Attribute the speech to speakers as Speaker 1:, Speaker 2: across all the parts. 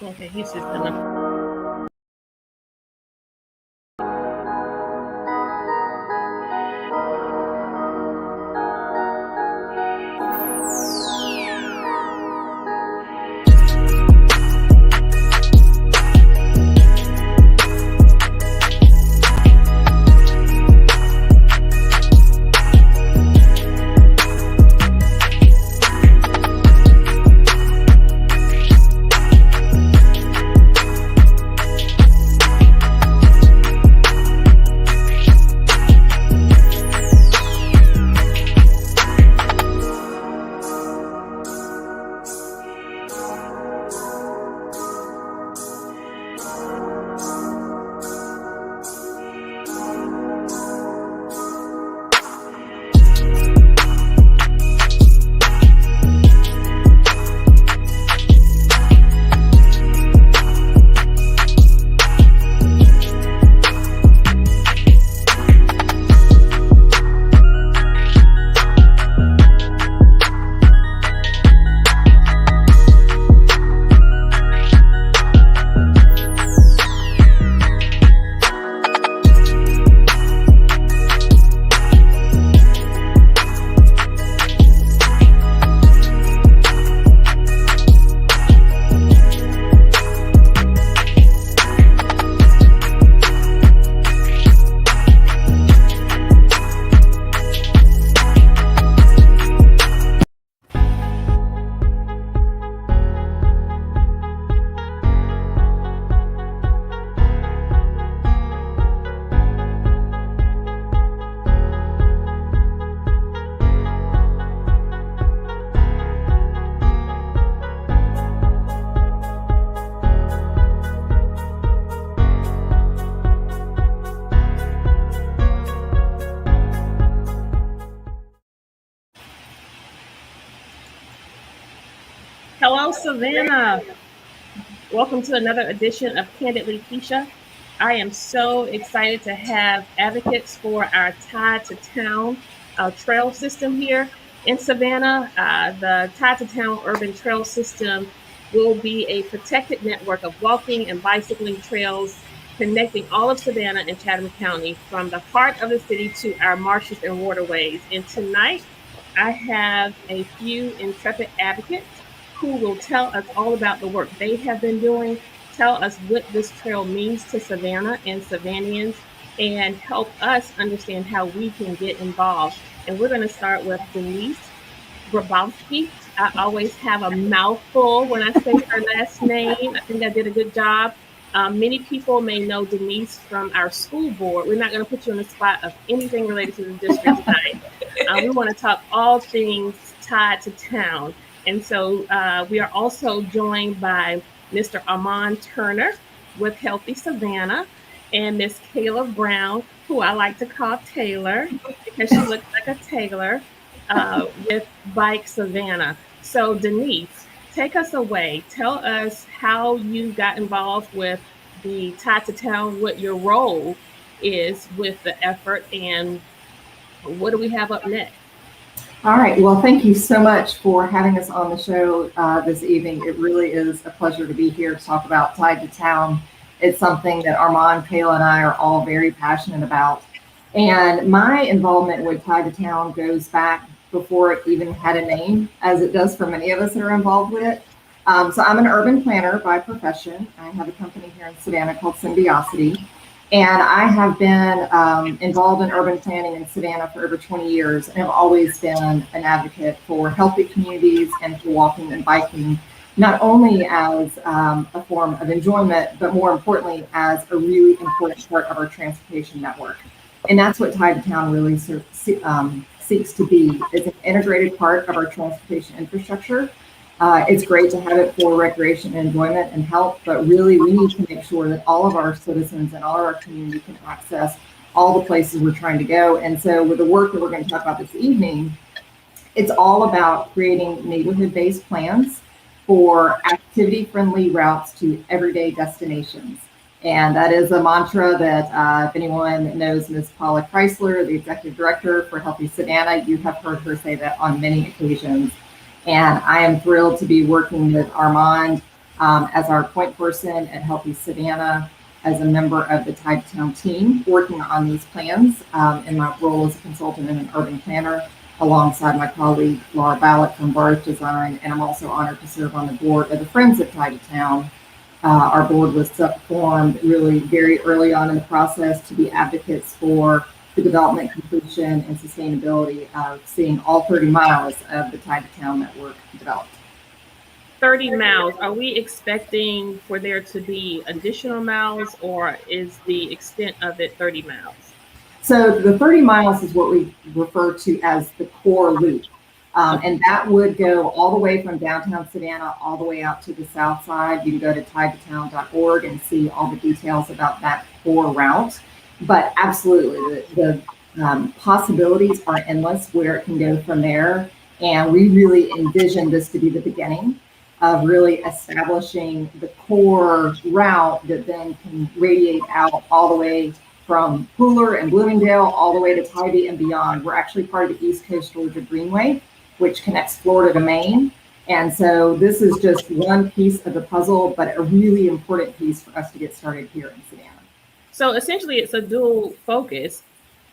Speaker 1: Okay, he's just gonna. Hello, Savannah. Welcome to another edition of Kandily Kesha. I am so excited to have advocates for our Tide to Town trail system here in Savannah. The Tide to Town urban trail system will be a protected network of walking and bicycling trails connecting all of Savannah and Chatham County from the heart of the city to our marshes and waterways. And tonight, I have a few intrepid advocates who will tell us all about the work they have been doing, tell us what this trail means to Savannah and Savannians, and help us understand how we can get involved. And we're going to start with Denise Grabowski. I always have a mouthful when I say her last name. I think I did a good job. Many people may know Denise from our school board. We're not going to put you on the spot of anything related to the district tonight. We want to talk all things tied to town. And so we are also joined by Mr. Armand Turner with Healthy Savannah and Miss Kayla Brown, who I like to call Taylor because she looks like a tailor, with Bike Savannah. So Denise, take us away. Tell us how you got involved with the Tide to Town, what your role is with the effort, and what do we have up next?
Speaker 2: All right. Well, thank you so much for having us on the show this evening. It really is a pleasure to be here to talk about Tide to Town. It's something that Armand, Kayla, and I are all very passionate about. And my involvement with Tide to Town goes back before it even had a name, as it does for many of us that are involved with it. So I'm an urban planner by profession. I have a company here in Savannah called Symbiosity. And I have been involved in urban planning in Savannah for over 20 years and have always been an advocate for healthy communities and for walking and biking, not only as a form of enjoyment, but more importantly, as a really important part of our transportation network. And that's what Tide to Town really seeks to be, is an integrated part of our transportation infrastructure. It's great to have it for recreation and enjoyment and health, but really we need to make sure that all of our citizens and all of our community can access all the places we're trying to go. And so with the work that we're going to talk about this evening, it's all about creating neighborhood-based plans for activity-friendly routes to everyday destinations. And that is a mantra that if anyone knows Ms. Paula Chrysler, the executive director for Healthy Savannah, you have heard her say that on many occasions. And I am thrilled to be working with Armand as our point person at Healthy Savannah, as a member of the Tide to Town team working on these plans in my role as a consultant and an urban planner alongside my colleague Laura Ballett from Barth Design. And I'm also honored to serve on the board of the Friends of Tide to Town. Our board was formed really very early on in the process to be advocates for the development, completion, and sustainability of seeing all 30 miles of the Tide to Town network developed.
Speaker 1: 30 miles. Are we expecting for there to be additional miles, or is the extent of it 30 miles?
Speaker 2: So the 30 miles is what we refer to as the core loop. And that would go all the way from downtown Savannah all the way out to the south side. You can go to tidetotown.org and see all the details about that core route. But absolutely, the possibilities are endless where it can go from there. And we really envision this to be the beginning of really establishing the core route that then can radiate out all the way from Pooler and Bloomingdale all the way to Tybee and beyond. We're actually part of the East Coast Georgia Greenway, which connects Florida to Maine. And so this is just one piece of the puzzle, but a really important piece for us to get started here in Savannah.
Speaker 1: So essentially it's a dual focus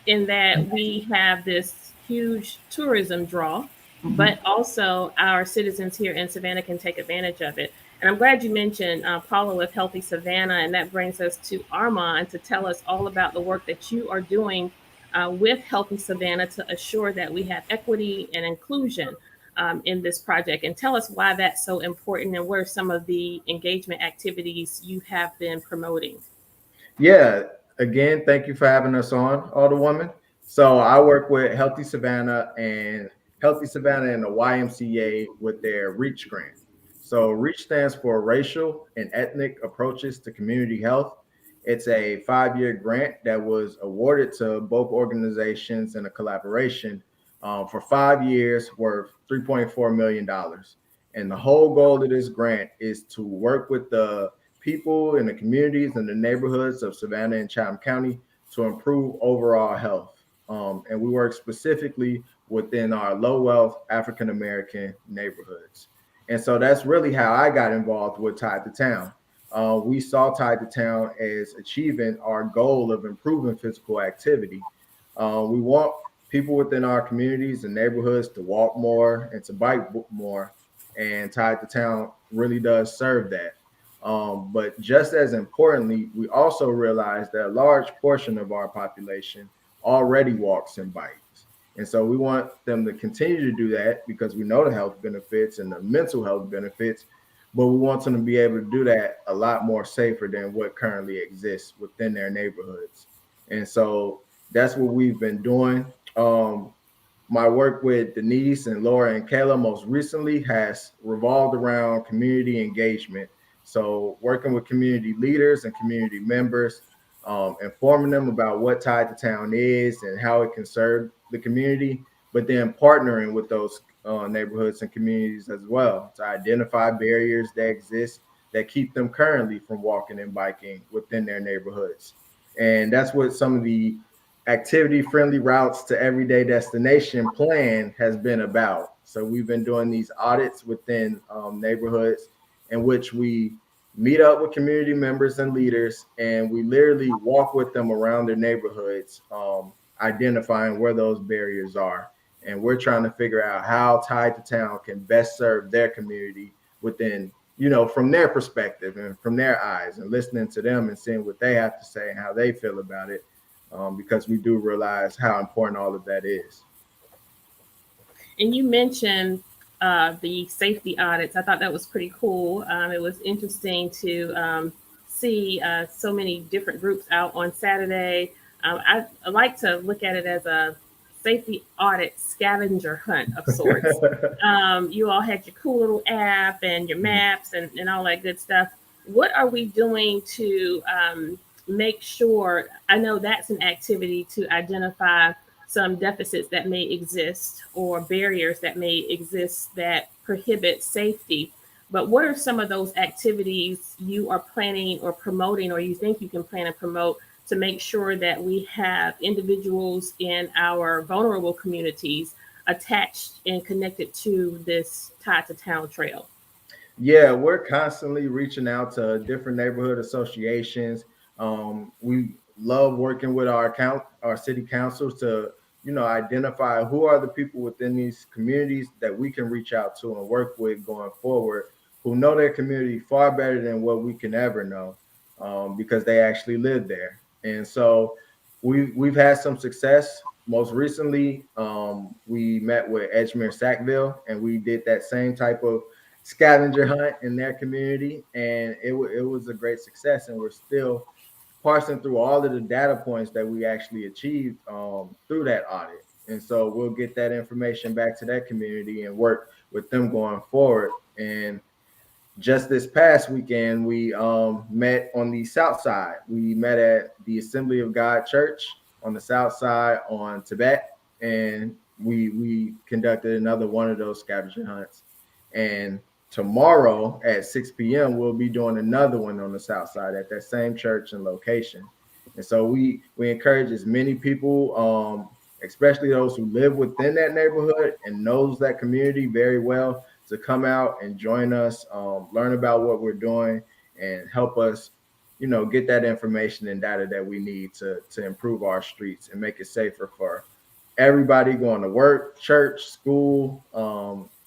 Speaker 1: in that we have this huge tourism draw, but also our citizens here in Savannah can take advantage of it. And I'm glad you mentioned Paula with Healthy Savannah, and that brings us to Armand to tell us all about the work that you are doing with Healthy Savannah to assure that we have equity and inclusion in this project. And tell us why that's so important and what are some of the engagement activities you have been promoting.
Speaker 3: Yeah, again, thank you for having us on, alderwoman. So I work with Healthy Savannah and the YMCA with their REACH grant. So REACH stands for Racial and Ethnic Approaches to Community Health. It's a 5-year grant that was awarded to both organizations in a collaboration for 5 years worth $3.4 million. And the whole goal of this grant is to work with the people in the communities and the neighborhoods of Savannah and Chatham County to improve overall health. And we work specifically within our low wealth African American neighborhoods. And so that's really how I got involved with Tide to Town. We saw Tide to Town as achieving our goal of improving physical activity. We want people within our communities and neighborhoods to walk more and to bike more. And Tide to Town really does serve that. But just as importantly, we also realize that a large portion of our population already walks and bikes. And so we want them to continue to do that because we know the health benefits and the mental health benefits, but we want them to be able to do that a lot more safer than what currently exists within their neighborhoods. And so that's what we've been doing. My work with Denise and Laura and Kayla most recently has revolved around community engagement. So working with community leaders and community members, informing them about what Tide to Town is and how it can serve the community, but then partnering with those neighborhoods and communities as well to identify barriers that exist that keep them currently from walking and biking within their neighborhoods. And that's what some of the activity friendly routes to everyday destination plan has been about. So we've been doing these audits within neighborhoods in which we meet up with community members and leaders, and we literally walk with them around their neighborhoods, identifying where those barriers are. And we're trying to figure out how Tide to Town can best serve their community within, from their perspective and from their eyes, and listening to them and seeing what they have to say and how they feel about it, because we do realize how important all of that is.
Speaker 1: And you mentioned the safety audits. I thought that was pretty cool. It was interesting to see so many different groups out on Saturday. I like to look at it as a safety audit scavenger hunt of sorts. You all had your cool little app and your maps and all that good stuff. What are we doing to make sure? I know that's an activity to identify some deficits that may exist or barriers that may exist that prohibit safety. But what are some of those activities you are planning or promoting, or you think you can plan and promote to make sure that we have individuals in our vulnerable communities attached and connected to this Tide to Town trail?
Speaker 3: Yeah, we're constantly reaching out to different neighborhood associations. We love working with our city councils to, identify who are the people within these communities that we can reach out to and work with going forward, who know their community far better than what we can ever know, because they actually live there. And so we've had some success. Most recently, we met with Edgemere Sackville, and we did that same type of scavenger hunt in their community, and it was a great success. And we're still parsing through all of the data points that we actually achieved through that audit. And so we'll get that information back to that community and work with them going forward. And just this past weekend, we met on the south side. We met at the Assembly of God Church on the south side on Tibet, and we conducted another one of those scavenger hunts. And tomorrow at 6 p.m., we'll be doing another one on the south side at that same church and location. And so we encourage as many people, especially those who live within that neighborhood and knows that community very well, to come out and join us, learn about what we're doing, and help us, get that information and data that we need to improve our streets and make it safer for everybody going to work, church, school,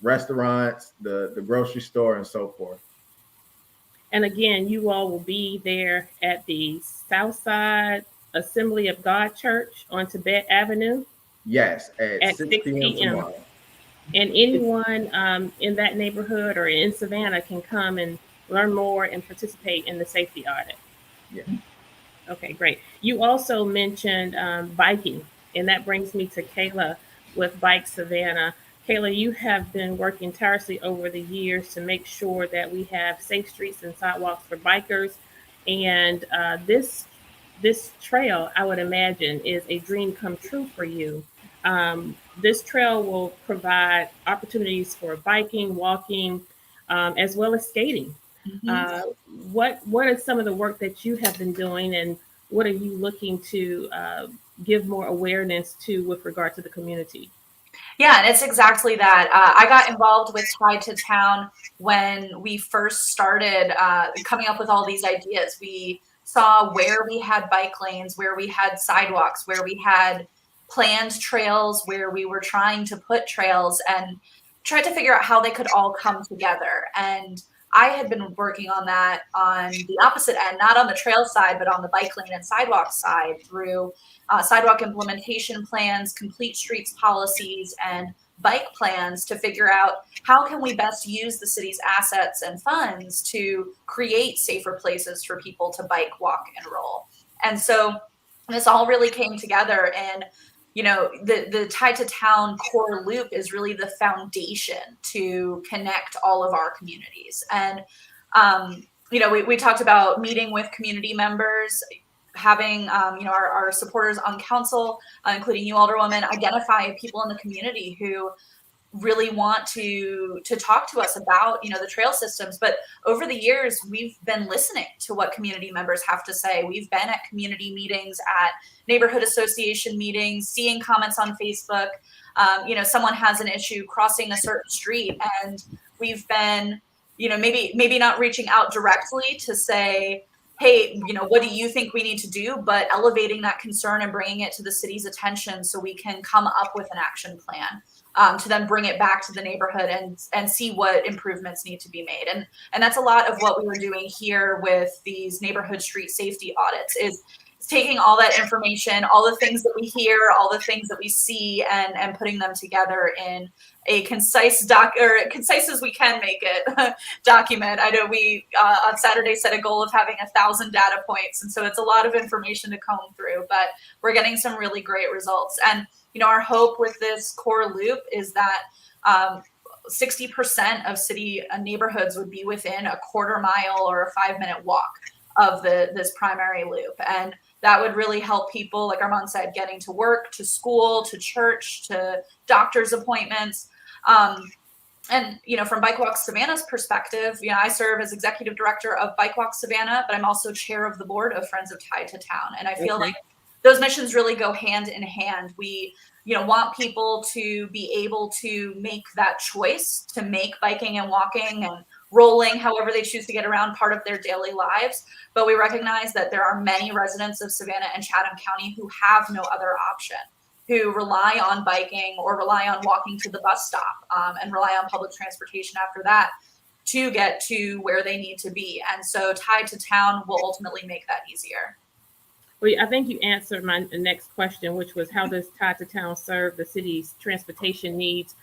Speaker 3: restaurants, the grocery store, and so forth.
Speaker 1: And again, you all will be there at the Southside Assembly of God Church on Tibet Avenue
Speaker 3: Yes, at
Speaker 1: at
Speaker 3: 6
Speaker 1: 6
Speaker 3: p.m.
Speaker 1: p.m.
Speaker 3: tomorrow.
Speaker 1: And anyone in that neighborhood or in Savannah can come and learn more and participate in the safety audit.
Speaker 3: Yeah.
Speaker 1: Okay, great. You also mentioned biking, and that brings me to Kayla with Bike Savannah. Kayla, you have been working tirelessly over the years to make sure that we have safe streets and sidewalks for bikers. And this trail, I would imagine, is a dream come true for you. This trail will provide opportunities for biking, walking, as well as skating. Uh, what is some of the work that you have been doing, and what are you looking to give more awareness to with regard to the community?
Speaker 4: Yeah, and it's exactly that. I got involved with Tide to Town when we first started coming up with all these ideas. We saw where we had bike lanes, where we had sidewalks, where we had planned trails, where we were trying to put trails, and tried to figure out how they could all come together. And I had been working on that on the opposite end, not on the trail side, but on the bike lane and sidewalk side through sidewalk implementation plans, complete streets policies, and bike plans to figure out how can we best use the city's assets and funds to create safer places for people to bike, walk, and roll. And so this all really came together, and the Tide to Town core loop is really the foundation to connect all of our communities. And we talked about meeting with community members, having our supporters on council, including you, alderwoman, identify people in the community who really want to talk to us about the trail systems. But over the years, we've been listening to what community members have to say. We've been at community meetings, at neighborhood association meetings, seeing comments on Facebook. Someone has an issue crossing a certain street, and we've been maybe not reaching out directly to say, hey, what do you think we need to do, but elevating that concern and bringing it to the city's attention so we can come up with an action plan to then bring it back to the neighborhood and see what improvements need to be made. And that's a lot of what we were doing here with these neighborhood street safety audits, is taking all that information, all the things that we hear, all the things that we see, and putting them together in a concise concise as we can make it document. I know we on Saturday set a goal of having 1,000 data points, and so it's a lot of information to comb through, but we're getting some really great results. And our hope with this core loop is that 60% of city neighborhoods would be within a quarter mile or a 5-minute walk of this primary loop. And that would really help people, like Armand said, getting to work, to school, to church, to doctor's appointments. And from Bike Walk Savannah's perspective, I serve as executive director of Bike Walk Savannah, but I'm also chair of the board of Friends of Tide to Town. And I feel like those missions really go hand in hand. We want people to be able to make that choice to make biking and walking and rolling, however they choose to get around, part of their daily lives. But we recognize that there are many residents of Savannah and Chatham County who have no other option, who rely on biking or rely on walking to the bus stop, and rely on public transportation after that to get to where they need to be. And so Tied to Town will ultimately make that easier.
Speaker 1: Well, I think you answered my next question, which was how does Tied to Town serve the city's transportation needs?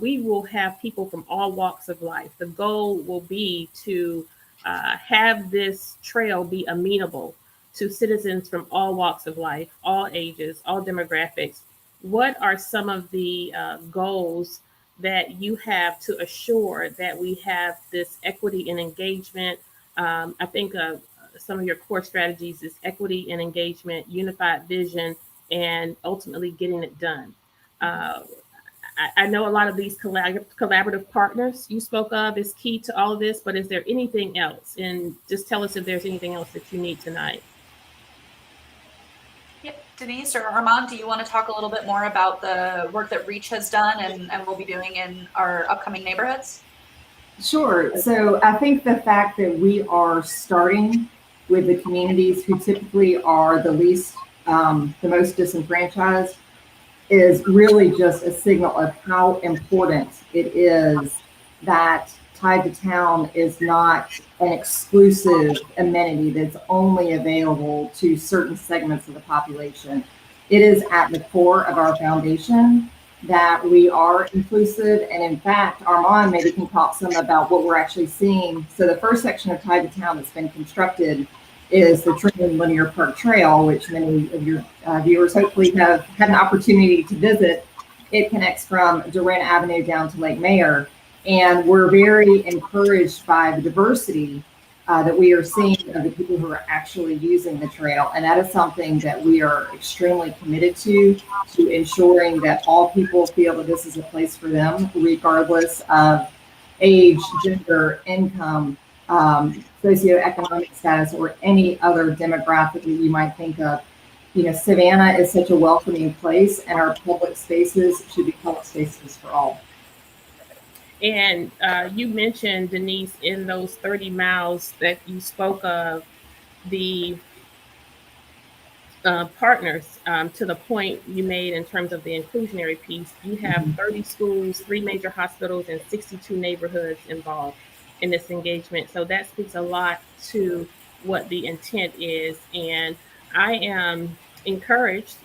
Speaker 1: We will have people from all walks of life. The goal will be to have this trail be amenable to citizens from all walks of life, all ages, all demographics. What are some of the goals that you have to assure that we have this equity and engagement? I think some of your core strategies is equity and engagement, unified vision, and ultimately getting it done. I know a lot of these collaborative partners you spoke of is key to all of this, but is there anything else? And just tell us if there's anything else that you need tonight.
Speaker 4: Yep. Denise or Armand, do you want to talk a little bit more about the work that Reach has done and will be doing in our upcoming neighborhoods?
Speaker 2: Sure. So I think the fact that we are starting with the communities who typically are the least, the most disenfranchised, is really just a signal of how important it is that Tied to Town is not an exclusive amenity that's only available to certain segments of the population. It is at the core of our foundation that we are inclusive. And in fact, Armand maybe can talk some about what we're actually seeing. So the first section of Tied to Town that's been constructed is the Trenton Linear Park Trail, which many of your viewers hopefully have had an opportunity to visit. It connects from Durant Avenue down to Lake Mayer. And we're very encouraged by the diversity that we are seeing of the people who are actually using the trail. And that is something that we are extremely committed to ensuring that all people feel that this is a place for them, regardless of age, gender, income, socioeconomic status, or any other demographic that you might think of. You know, Savannah is such a welcoming place, and our public spaces should be public spaces for all.
Speaker 1: And you mentioned, Denise, in those 30 miles that you spoke of, the partners, to the point you made in terms of the inclusionary piece. You have 30 schools, 3 major hospitals, and 62 neighborhoods involved in this engagement. So that speaks a lot to what the intent is. And I am encouraged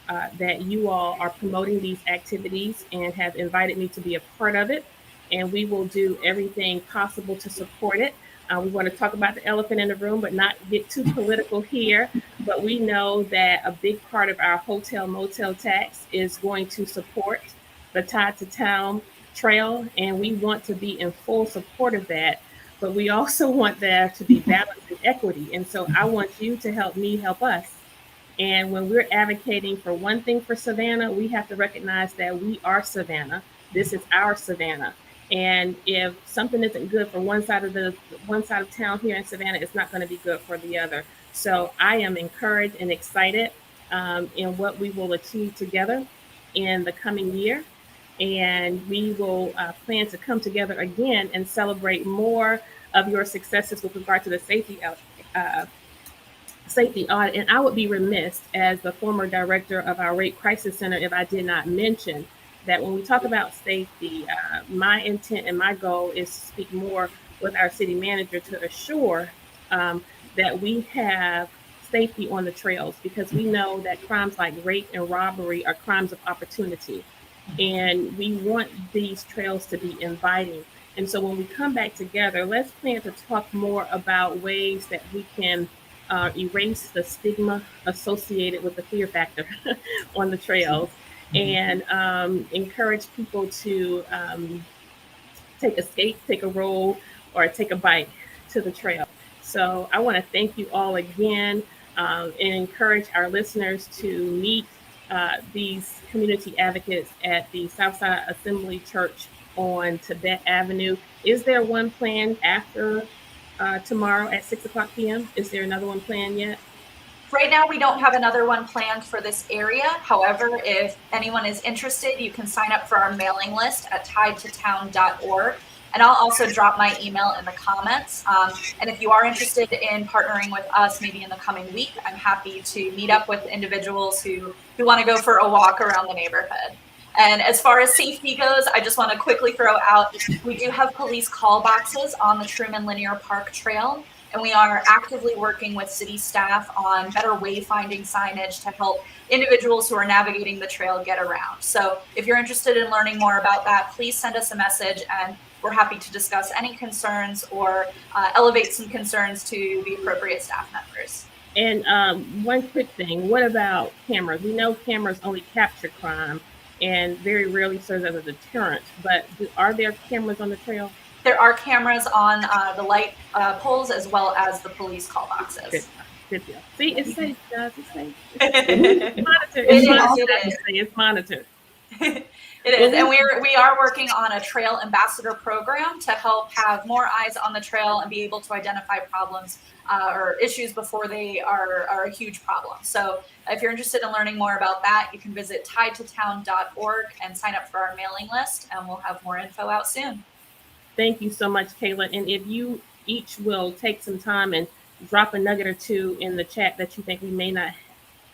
Speaker 1: that you all are promoting these activities and have invited me to be a part of it. And we will do everything possible to support it. We want to talk about the elephant in the room, but not get too political here. But we know that a big part of our hotel motel tax is going to support the Tied to Town trail, and we want to be in full support of that. But we also want there to be balance and equity. And so I want you to help me help us. And when we're advocating for one thing for Savannah, we have to recognize that we are Savannah. This is our Savannah. And if something isn't good for one side of town here in Savannah, it's not going to be good for the other. So I am encouraged and excited in what we will achieve together in the coming year. And we will plan to come together again and celebrate more of your successes with regard to the safety audit. And I would be remiss as the former director of our Rape Crisis Center if I did not mention that when we talk about safety, my intent and my goal is to speak more with our city manager to assure that we have safety on the trails, because we know that crimes like rape and robbery are crimes of opportunity. And we want these trails to be inviting. And so when we come back together, let's plan to talk more about ways that we can erase the stigma associated with the fear factor on the trails, and encourage people to take a skate, take a roll, or take a bike to the trail. So I want to thank you all again and encourage our listeners to meet these community advocates at the Southside Assembly Church on Tibet Avenue. Is there one planned after tomorrow at 6:00 p.m.? Is there another one planned yet?
Speaker 4: Right now, we don't have another one planned for this area. However, if anyone is interested, you can sign up for our mailing list at tiedtotown.org. And I'll also drop my email in the comments. And if you are interested in partnering with us, maybe in the coming week, I'm happy to meet up with individuals who want to go for a walk around the neighborhood. And as far as safety goes, I just want to quickly throw out, we do have police call boxes on the Truman Linear Park Trail, and we are actively working with city staff on better wayfinding signage to help individuals who are navigating the trail get around. So if you're interested in learning more about that, please send us a message, and we're happy to discuss any concerns or elevate some concerns to the appropriate staff members.
Speaker 1: And one quick thing, what about cameras? We know cameras only capture crime and very rarely serve as a deterrent, but are there cameras on the trail?
Speaker 4: There are cameras on the light poles as well as the police call boxes.
Speaker 1: Good deal. See, it's safe, guys. It's safe. It's monitored. It's monitored.
Speaker 4: It is, and we are working on a trail ambassador program to help have more eyes on the trail and be able to identify problems or issues before they are a huge problem. So if you're interested in learning more about that, you can visit tiedtotown.org and sign up for our mailing list, and we'll have more info out soon.
Speaker 1: Thank you so much, Kayla. And if you each will take some time and drop a nugget or two in the chat that you think we may not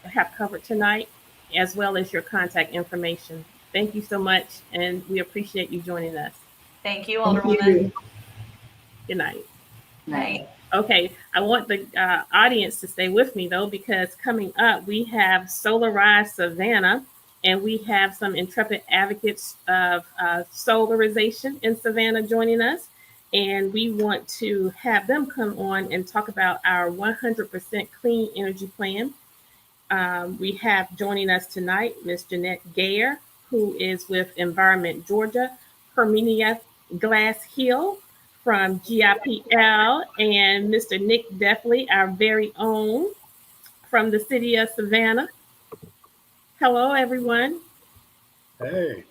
Speaker 1: have covered tonight, as well as your contact information. Thank you so much, and we appreciate you joining us.
Speaker 4: Thank you, Alderwoman.
Speaker 1: Good night.
Speaker 4: Night.
Speaker 1: Okay, I want the audience to stay with me, though, because coming up, we have Solarize Savannah, and we have some intrepid advocates of solarization in Savannah joining us. And we want to have them come on and talk about our 100% clean energy plan. We have joining us tonight, Ms. Jeanette Gayer, who is with Environment Georgia, Hermina Glass-Hill from GIPL, and Mr. Nick Deffley, our very own, from the city of Savannah. Hello, everyone.
Speaker 5: Hey.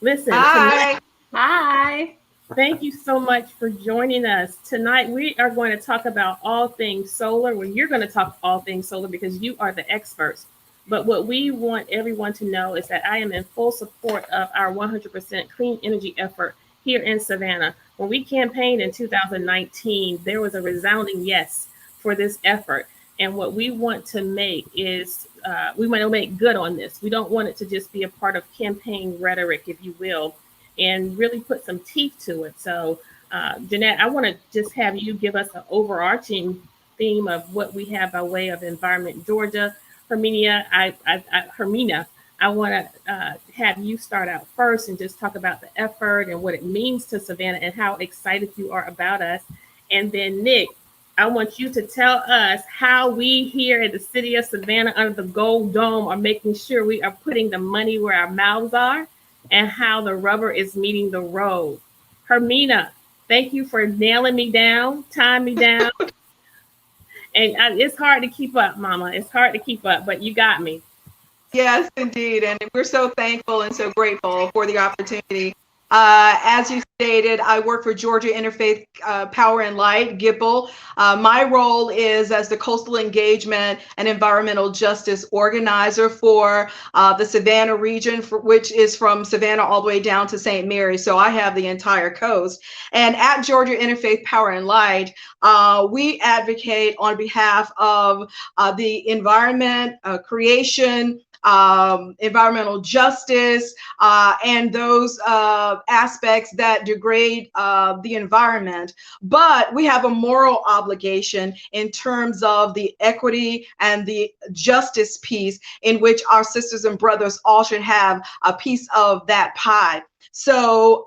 Speaker 1: Listen.
Speaker 6: Hi.
Speaker 1: Tonight, hi. Thank you so much for joining us. Tonight, we are going to talk about all things solar. Well, you're going to talk all things solar because you are the experts. But what we want everyone to know is that I am in full support of our 100% clean energy effort here in Savannah. When we campaigned in 2019, there was a resounding yes for this effort. And what we want to make is, we want to make good on this. We don't want it to just be a part of campaign rhetoric, if you will, and really put some teeth to it. So, Jeanette, I want to just have you give us an overarching theme of what we have by way of Environment Georgia. Hermina, I want to have you start out first and just talk about the effort and what it means to Savannah and how excited you are about us. And then Nick, I want you to tell us how we here in the city of Savannah under the Gold Dome are making sure we are putting the money where our mouths are and how the rubber is meeting the road. Hermina, thank you for nailing me down, tying me down. And it's hard to keep up, Mama. It's hard to keep up, but you got me.
Speaker 6: Yes, indeed. And we're so thankful and so grateful for the opportunity. As you stated, I work for Georgia Interfaith Power and Light, GIPL. My role is as the Coastal Engagement and Environmental Justice Organizer for the Savannah region, which is from Savannah all the way down to St. Mary. So I have the entire coast. And at Georgia Interfaith Power and Light, we advocate on behalf of the environment, creation, environmental justice, and those aspects that degrade the environment. But we have a moral obligation in terms of the equity and the justice piece in which our sisters and brothers all should have a piece of that pie. So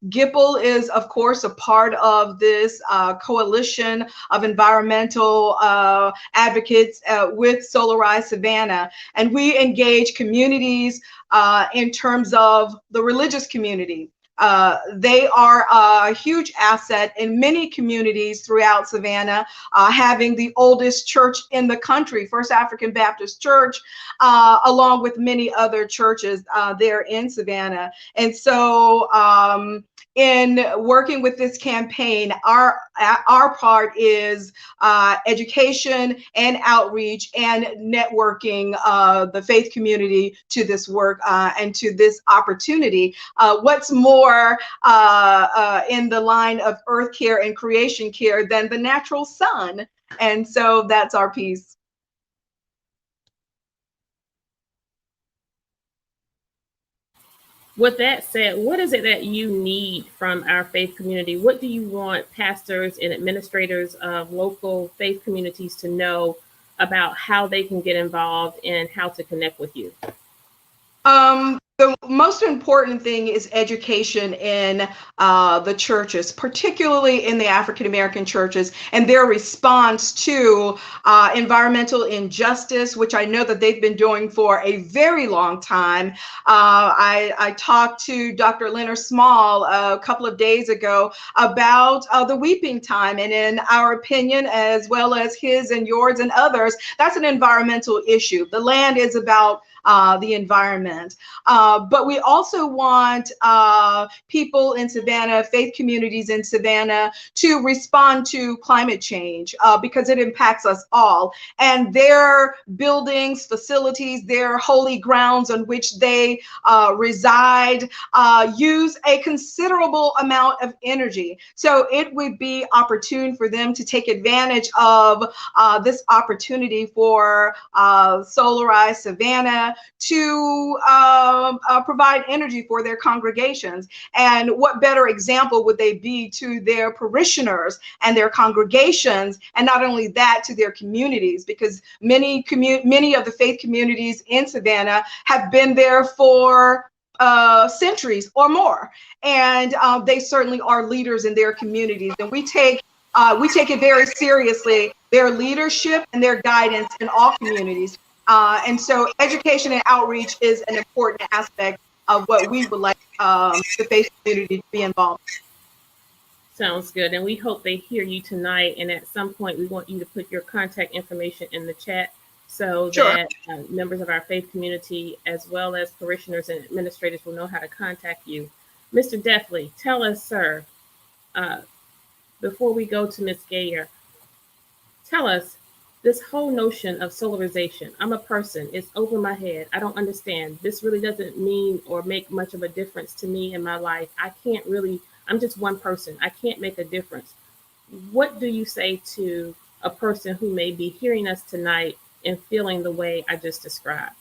Speaker 6: GIPL is, of course, a part of this coalition of environmental advocates with Solarize Savannah. And we engage communities in terms of the religious community. They are a huge asset in many communities throughout Savannah, having the oldest church in the country, First African Baptist Church, along with many other churches there in Savannah. And so in working with this campaign, our part is education and outreach and networking the faith community to this work and to this opportunity. What's more in the line of earth care and creation care than the natural sun? And so that's our piece.
Speaker 1: With that said, what is it that you need from our faith community? What do you want pastors and administrators of local faith communities to know about how they can get involved and how to connect with you?
Speaker 6: The most important thing is education in the churches, particularly in the African American churches, and their response to environmental injustice, which I know that they've been doing for a very long time. I talked to Dr. Leonard Small a couple of days ago about the weeping time, and in our opinion, as well as his and yours and others, that's an environmental issue. The land is about the environment. But we also want people in Savannah, faith communities in Savannah, to respond to climate change because it impacts us all. And their buildings, facilities, their holy grounds on which they reside use a considerable amount of energy. So it would be opportune for them to take advantage of this opportunity for Solarize Savannah to provide energy for their congregations. And what better example would they be to their parishioners and their congregations, and not only that, to their communities, because many of the faith communities in Savannah have been there for centuries or more, and they certainly are leaders in their communities, and we take it very seriously, their leadership and their guidance in all communities. And so education and outreach is an important aspect of what we would like the faith community to be involved in.
Speaker 1: Sounds good. And we hope they hear you tonight. And at some point, we want you to put your contact information in the chat so
Speaker 6: Sure.
Speaker 1: that members of our faith community, as well as parishioners and administrators, will know how to contact you. Mr. Deathley, tell us, sir, before we go to Ms. Gayer, tell us, this whole notion of solarization, I'm a person, it's over my head, I don't understand. This really doesn't mean or make much of a difference to me in my life. I'm just one person. I can't make a difference. What do you say to a person who may be hearing us tonight and feeling the way I just described?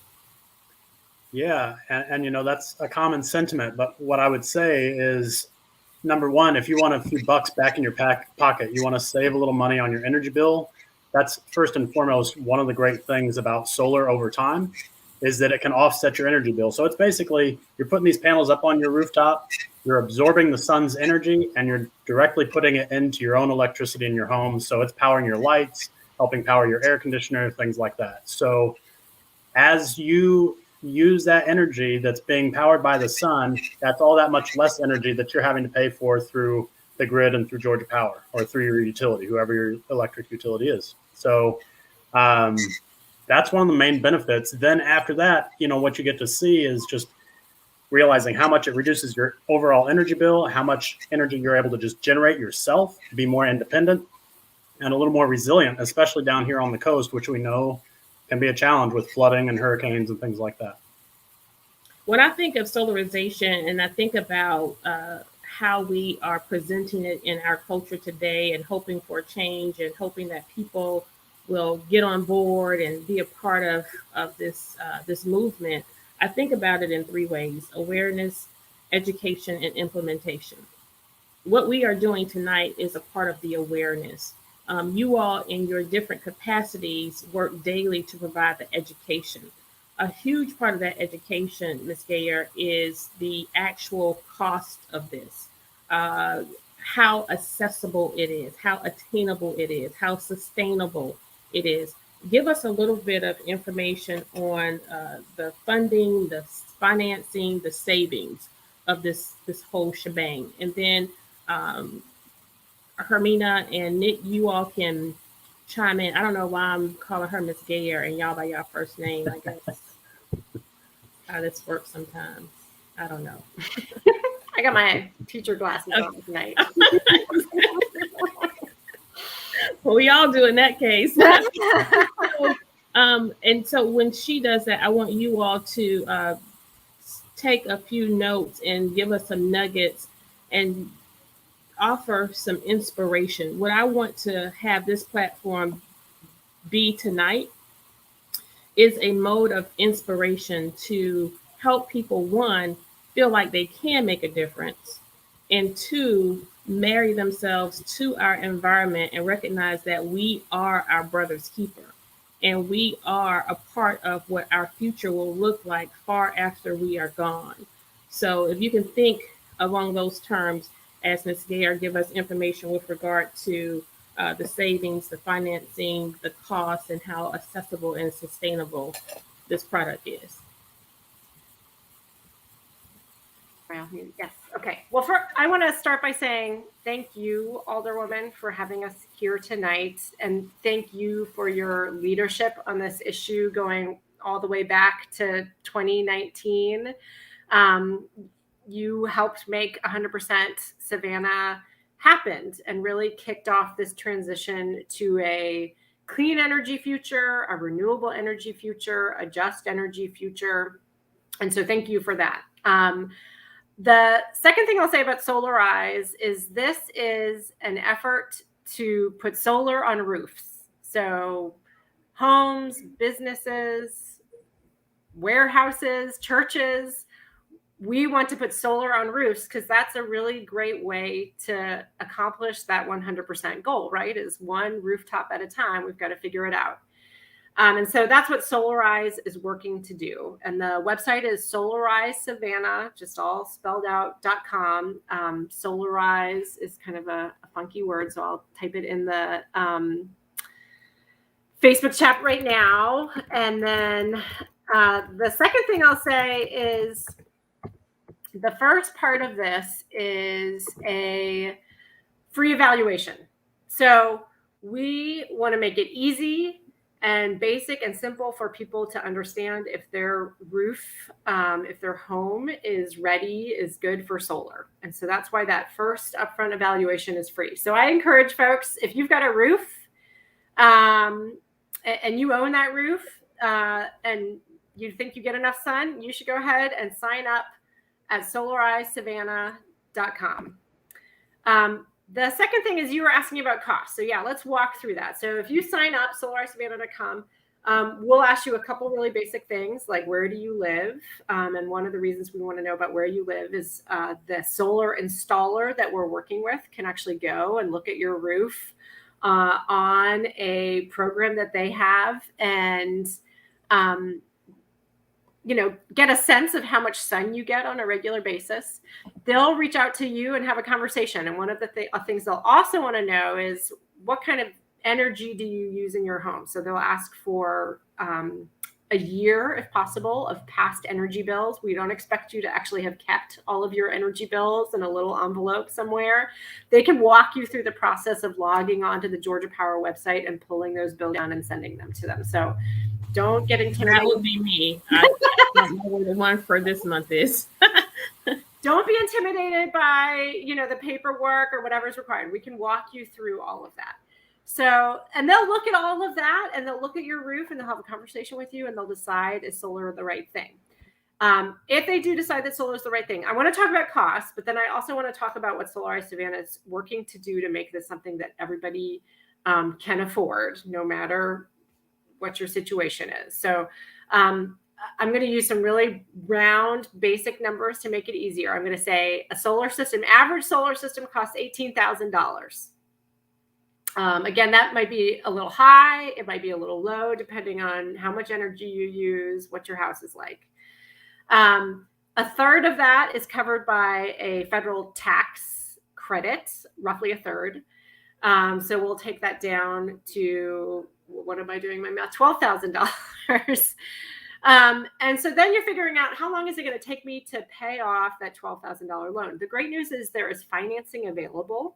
Speaker 5: Yeah, and you know, that's a common sentiment, but what I would say is, number one, if you want a few bucks back in your pocket, you want to save a little money on your energy bill, that's first and foremost one of the great things about solar over time, is that it can offset your energy bill. So it's basically, you're putting these panels up on your rooftop, you're absorbing the sun's energy, and you're directly putting it into your own electricity in your home. So it's powering your lights, helping power your air conditioner, things like that. So as you use that energy that's being powered by the sun, that's all that much less energy that you're having to pay for through the grid and through Georgia Power or through your utility, whoever your electric utility is. So that's one of the main benefits. Then after that, you know, what you get to see is just realizing how much it reduces your overall energy bill, how much energy you're able to just generate yourself, to be more independent and a little more resilient, especially down here on the coast, which we know can be a challenge with flooding and hurricanes and things like that.
Speaker 1: When I think of solarization and I think about how we are presenting it in our culture today and hoping for change and hoping that people will get on board and be a part of this movement, I think about it in three ways: awareness, education, and implementation. What we are doing tonight is a part of the awareness. You all, in your different capacities, work daily to provide the education. A huge part of that education, Ms. Gayer, is the actual cost of this. How accessible it is, how attainable it is, how sustainable it is. Give us a little bit of information on the funding, the financing, the savings of this whole shebang. And then Hermina and Nick, you all can chime in. I don't know why I'm calling her Miss Gayer and y'all by y'all first name. I guess how this works sometimes. I don't know.
Speaker 7: I got my teacher glasses on tonight.
Speaker 1: Well, we all do in that case. And so when she does that, I want you all to take a few notes and give us some nuggets and offer some inspiration. What I want to have this platform be tonight is a mode of inspiration to help people, one, feel like they can make a difference, and two, marry themselves to our environment and recognize that we are our brother's keeper. And we are a part of what our future will look like far after we are gone. So if you can think along those terms, as Ms. Gayer give us information with regard to the savings, the financing, the costs, and how accessible and sustainable this product is.
Speaker 7: Yes. Okay. Well, I want to start by saying thank you, Alderwoman, for having us here tonight. And thank you for your leadership on this issue going all the way back to 2019. You helped make 100% Savannah happened and really kicked off this transition to a clean energy future, a renewable energy future, a just energy future. And so thank you for that. The second thing I'll say about Solarize is this is an effort to put solar on roofs. So homes, businesses, warehouses, churches, we want to put solar on roofs because that's a really great way to accomplish that 100% goal, right? Is one rooftop at a time. We've got to figure it out. And so that's what Solarize is working to do. And the website is Solarize Savannah, just all spelled out .com. Solarize is kind of a funky word, so I'll type it in the Facebook chat right now. And then the second thing I'll say is the first part of this is a free evaluation. So we want to make it easy and basic and simple for people to understand if their roof, if their home is ready, is good for solar. And so that's why that first upfront evaluation is free. So I encourage folks, if you've got a roof and you own that roof and you think you get enough sun, you should go ahead and sign up at solarizesavannah.com. The second thing is you were asking about cost. So yeah, let's walk through that. So if you sign up, solarizesavannah.com, we'll ask you a couple really basic things like where do you live? And one of the reasons we want to know about where you live is the solar installer that we're working with can actually go and look at your roof on a program that they have and get a sense of how much sun you get on a regular basis. They'll reach out to you and have a conversation. And one of the things they'll also want to know is what kind of energy do you use in your home? So they'll ask for a year, if possible, of past energy bills. We don't expect you to actually have kept all of your energy bills in a little envelope somewhere. They can walk you through the process of logging onto the Georgia Power website and pulling those bills down and sending them to them. So don't get intimidated.
Speaker 1: That would be me. I don't know where the one for this month is.
Speaker 7: Don't be intimidated by, the paperwork or whatever's required. We can walk you through all of that. So, and they'll look at all of that and they'll look at your roof and they'll have a conversation with you and they'll decide is solar the right thing. If they do decide that solar is the right thing, I want to talk about costs, but then I also want to talk about what Solarize Savannah is working to do to make this something that everybody can afford, no matter what your situation is. So I'm going to use some really round, basic numbers to make it easier. I'm going to say average solar system costs $18,000. Again, that might be a little high. It might be a little low, depending on how much energy you use, what your house is like. A third of that is covered by a federal tax credit, roughly a third. So we'll take that down to, what am I doing my math? $12,000. And so then you're figuring out how long is it going to take me to pay off that $12,000 loan? The great news is there is financing available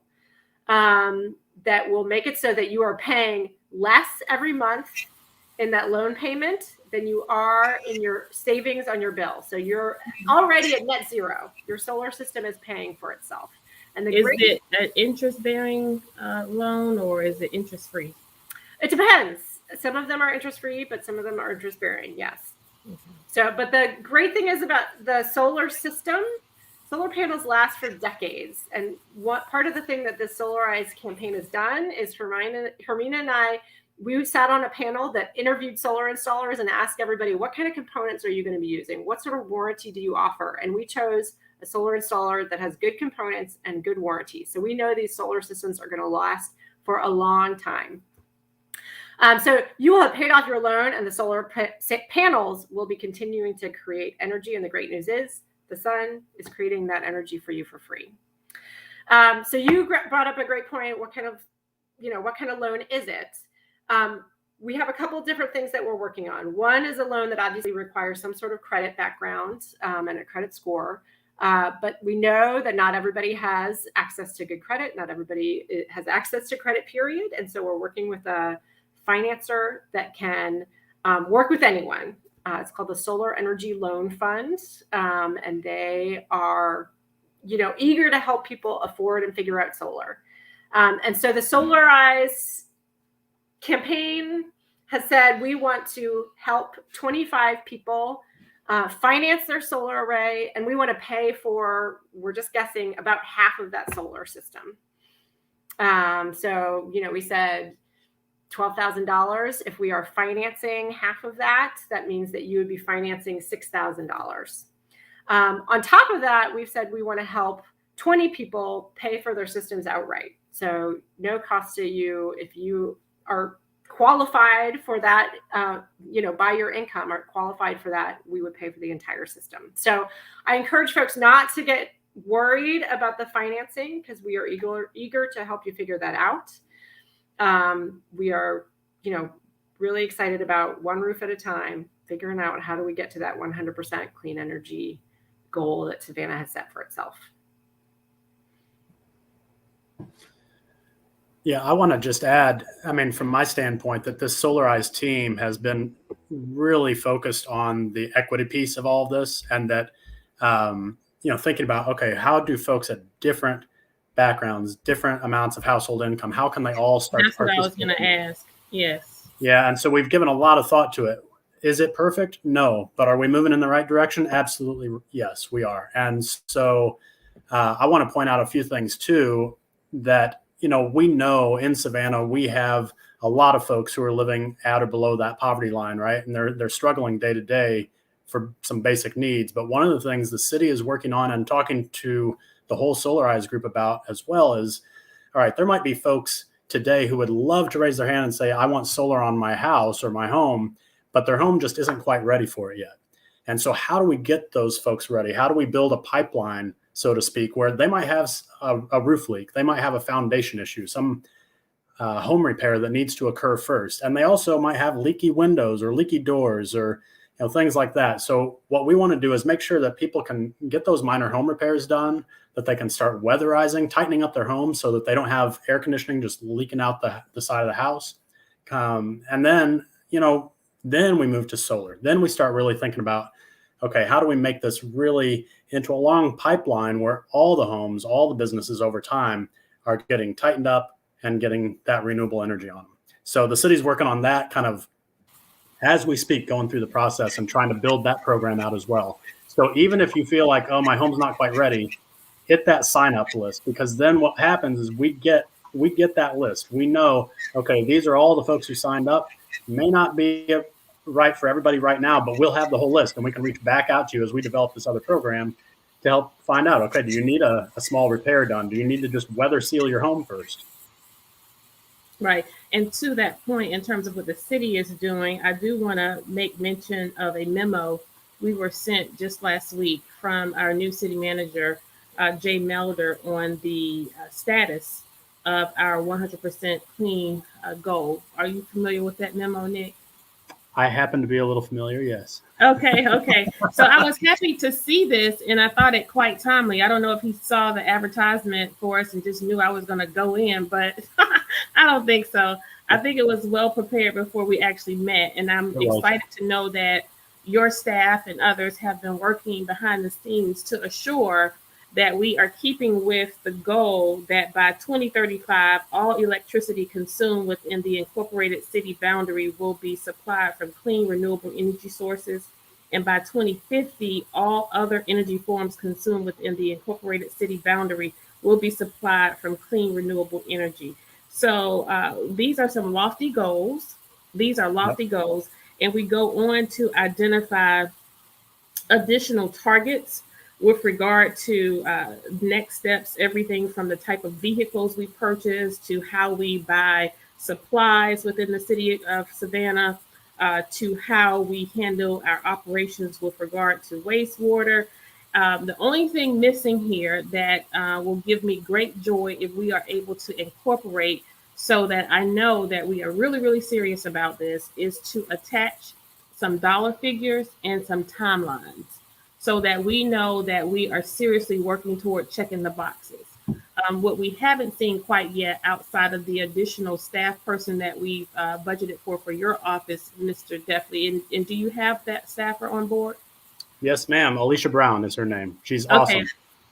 Speaker 7: that will make it so that you are paying less every month in that loan payment than you are in your savings on your bill. So you're already at net zero. Your solar system is paying for itself. And
Speaker 1: is it an interest-bearing loan, or is it interest-free?
Speaker 7: It depends. Some of them are interest-free, but some of them are interest-bearing. Yes.
Speaker 1: Okay.
Speaker 7: So, but the great thing is about the solar system, solar panels last for decades. And what part of the thing that this Solarize campaign has done is Hermina and I, we sat on a panel that interviewed solar installers and asked everybody, what kind of components are you going to be using? What sort of warranty do you offer? And we chose a solar installer that has good components and good warranty. So we know these solar systems are going to last for a long time. So you will have paid off your loan, and the solar panels will be continuing to create energy. And the great news is the sun is creating that energy for you for free. So you brought up a great point. What kind of loan is it? We have a couple of different things that we're working on. One is a loan that obviously requires some sort of credit background and a credit score. But we know that not everybody has access to good credit. Not everybody has access to credit, period. And so we're working with a financer that can work with anyone. It's called the Solar Energy Loan Fund. And they are, eager to help people afford and figure out solar. And so the Solarize campaign has said we want to help 25 people finance their solar array, and we want to pay for, we're just guessing, about half of that solar system. So, we said $12,000. If we are financing half of that, that means that you would be financing $6,000. On top of that, we've said we want to help 20 people pay for their systems outright. So no cost to you if you are qualified for that, by your income or qualified for that, we would pay for the entire system. So I encourage folks not to get worried about the financing, because we are eager to help you figure that out. We are, really excited about one roof at a time, figuring out how do we get to that 100% clean energy goal that Savannah has set for itself.
Speaker 5: Yeah, I want to just add, from my standpoint, that this Solarize team has been really focused on the equity piece of all of this, and that, thinking about, okay, how do folks at different backgrounds, different amounts of household income, how can they all start?
Speaker 1: That's what I was going to ask. Yes.
Speaker 5: Yeah, and so we've given a lot of thought to it. Is it perfect? No. But are we moving in the right direction? Absolutely. Yes, we are. And so I want to point out a few things, too, that we know in Savannah, we have a lot of folks who are living at or below that poverty line, right? And they're struggling day to day for some basic needs. But one of the things the city is working on and talking to the whole Solarize group about as well is, all right, there might be folks today who would love to raise their hand and say, I want solar on my house or my home, but their home just isn't quite ready for it yet. And so how do we get those folks ready? How do we build a pipeline, so to speak, where they might have a roof leak, they might have a foundation issue, some home repair that needs to occur first. And they also might have leaky windows or leaky doors or things like that. So what we want to do is make sure that people can get those minor home repairs done, that they can start weatherizing, tightening up their homes so that they don't have air conditioning just leaking out the side of the house. And then, then we move to solar. Then we start really thinking about, okay, how do we make this really into a long pipeline where all the homes, all the businesses over time are getting tightened up and getting that renewable energy on them. So the city's working on that kind of as we speak, going through the process and trying to build that program out as well. So even if you feel like, oh, my home's not quite ready, hit that sign up list, because then what happens is we get that list. We know, okay, these are all the folks who signed up. May not be right for everybody right now, but we'll have the whole list, and we can reach back out to you as we develop this other program to help find out, okay, do you need a small repair done? Do you need to just weather seal your home first?
Speaker 1: Right. And to that point, in terms of what the city is doing, I do want to make mention of a memo we were sent just last week from our new city manager, Jay Melder, on the status of our 100% clean goal. Are you familiar with that memo, Nick?
Speaker 5: I happen to be a little familiar, yes.
Speaker 1: Okay. So I was happy to see this, and I thought it quite timely. I don't know if he saw the advertisement for us and just knew I was going to go in, but I don't think so. I think it was well prepared before we actually met, and I'm excited to know that your staff and others have been working behind the scenes to assure that we are keeping with the goal that by 2035, all electricity consumed within the incorporated city boundary will be supplied from clean, renewable energy sources. And by 2050, all other energy forms consumed within the incorporated city boundary will be supplied from clean, renewable energy. So these are some lofty goals. These are lofty goals. And we go on to identify additional targets with regard to next steps, everything from the type of vehicles we purchase to how we buy supplies within the city of Savannah, to how we handle our operations with regard to wastewater. The only thing missing here that will give me great joy if we are able to incorporate, so that I know that we are really, really serious about this, is to attach some dollar figures and some timelines so that we know that we are seriously working toward checking the boxes. What we haven't seen quite yet, outside of the additional staff person that we've budgeted for your office, Mr. Defley, and do you have that staffer on board?
Speaker 5: Yes, ma'am. Alicia Brown is her name. She's
Speaker 1: Okay.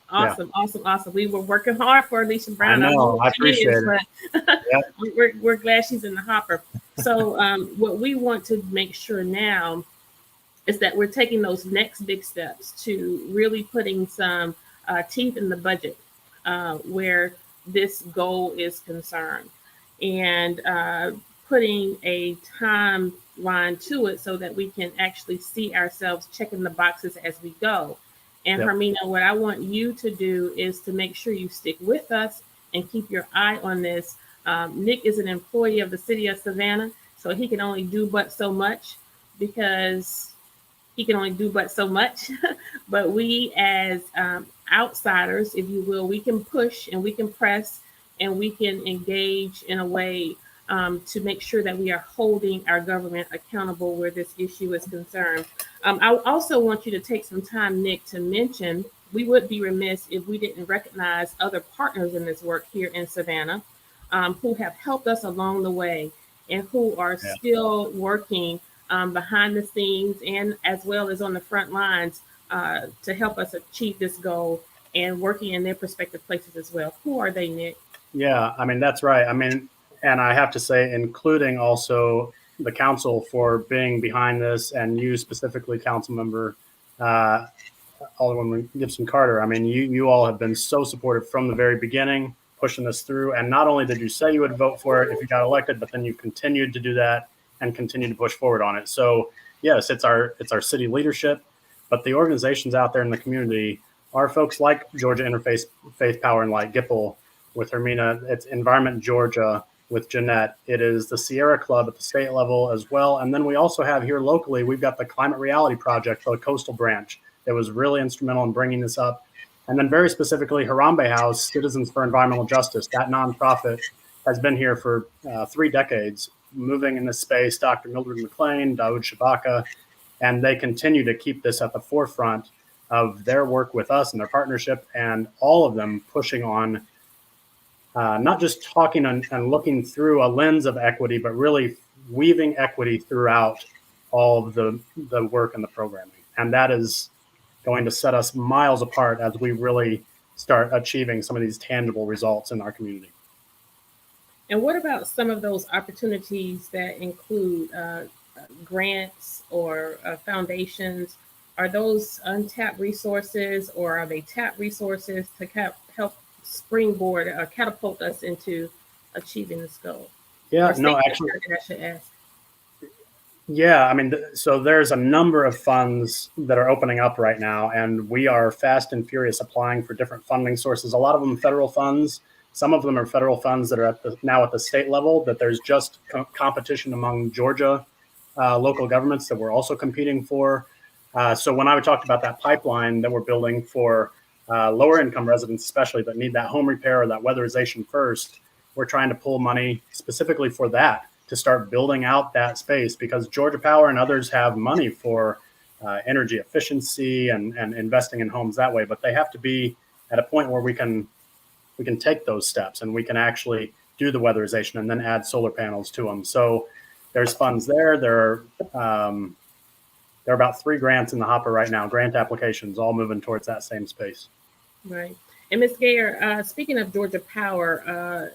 Speaker 5: awesome.
Speaker 1: Awesome. We were working hard for Alicia Brown.
Speaker 5: I know. I appreciate it.
Speaker 1: But we're glad she's in the hopper. So what we want to make sure now is that we're taking those next big steps to really putting some teeth in the budget where this goal is concerned, and putting a timeline to it so that we can actually see ourselves checking the boxes as we go. And Hermina, what I want you to do is to make sure you stick with us and keep your eye on this. Nick is an employee of the city of Savannah, so he can only do but so much, but we as outsiders, if you will, we can push and we can press and we can engage in a way to make sure that we are holding our government accountable where this issue is concerned. I also want you to take some time, Nick, to mention, we would be remiss if we didn't recognize other partners in this work here in Savannah who have helped us along the way and who are still working behind the scenes and as well as on the front lines to help us achieve this goal and working in their prospective places as well. Who are they, Nick?
Speaker 5: Yeah, I mean, that's right. I mean, and I have to say, including also the council for being behind this, and you specifically, council member Alderwoman Gibson Carter. I mean, you all have been so supportive from the very beginning, pushing this through. And not only did you say you would vote for it if you got elected, but then you continued to do that and continue to push forward on it. So yes, it's our city leadership, but the organizations out there in the community are folks like Georgia Interfaith Faith, Power, and Light, GIPL, with Hermina. It's Environment Georgia with Jeanette. It is the Sierra Club at the state level as well. And then we also have here locally, we've got the Climate Reality Project for the Coastal Branch that was really instrumental in bringing this up. And then very specifically, Harambe House, Citizens for Environmental Justice, that nonprofit has been here for 3 decades, moving in this space. Dr. Mildred McLean, Daoud Shabaka, and they continue to keep this at the forefront of their work with us and their partnership, and all of them pushing on not just talking and looking through a lens of equity, but really weaving equity throughout all of the work and the programming. And that is going to set us miles apart as we really start achieving some of these tangible results in our community.
Speaker 1: And what about some of those opportunities that include grants or foundations? Are those untapped resources, or are they tapped resources to help springboard or catapult us into achieving this goal?
Speaker 5: Yeah, no, actually,
Speaker 1: I should ask.
Speaker 5: Yeah, I mean, so there's a number of funds that are opening up right now, and we are fast and furious applying for different funding sources. A lot of them federal funds. Some of them are federal funds that are now at the state level, that there's just competition among Georgia local governments that we're also competing for. So when I talked about that pipeline that we're building for lower income residents, especially that need that home repair or that weatherization first, we're trying to pull money specifically for that to start building out that space, because Georgia Power and others have money for energy efficiency and investing in homes that way. But they have to be at a point where we can take those steps and we can actually do the weatherization and then add solar panels to them. So there's funds there. There are about 3 grants in the hopper right now, grant applications, all moving towards that same space.
Speaker 1: Right. And Ms. Gayer, speaking of Georgia Power,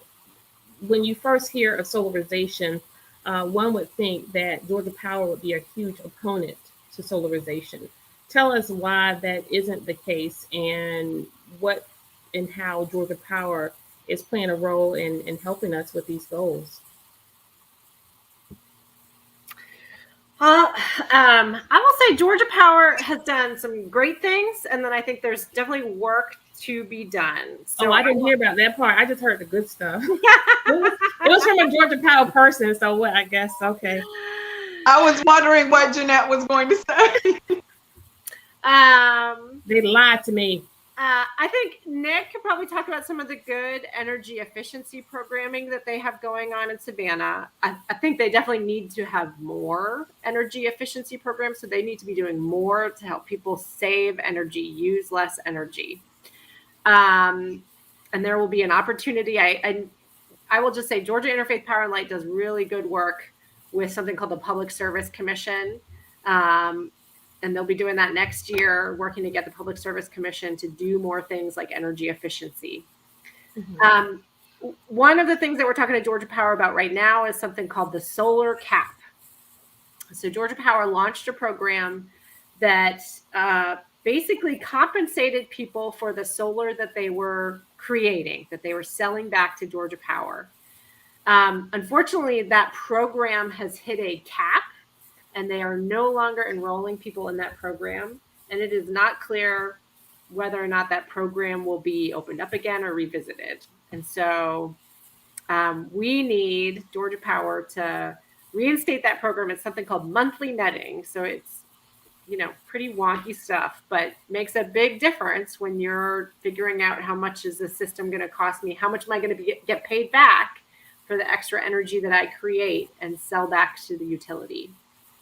Speaker 1: when you first hear of solarization, one would think that Georgia Power would be a huge opponent to solarization. Tell us why that isn't the case, and what and how Georgia Power is playing a role in helping us with these goals.
Speaker 7: I will say Georgia Power has done some great things, and then I think there's definitely work to be done. So
Speaker 1: I didn't hear about that part. I just heard the good stuff. It was from a Georgia Power person, so what? I guess okay.
Speaker 6: I was wondering what Jeanette was going to say.
Speaker 1: They lied to me.
Speaker 7: I think Nick could probably talk about some of the good energy efficiency programming that they have going on in Savannah. I think they definitely need to have more energy efficiency programs. So they need to be doing more to help people save energy, use less energy. And there will be an opportunity. I will just say Georgia Interfaith Power and Light does really good work with something called the Public Service Commission. And they'll be doing that next year, working to get the Public Service Commission to do more things like energy efficiency. Mm-hmm. One of the things that we're talking to Georgia Power about right now is something called the solar cap. So Georgia Power launched a program that basically compensated people for the solar that they were creating, that they were selling back to Georgia Power. Unfortunately, that program has hit a cap, and they are no longer enrolling people in that program. And it is not clear whether or not that program will be opened up again or revisited. And so we need Georgia Power to reinstate that program. It's something called monthly netting. So it's, pretty wonky stuff, but makes a big difference when you're figuring out how much is the system going to cost me? How much am I going to get paid back for the extra energy that I create and sell back to the utility?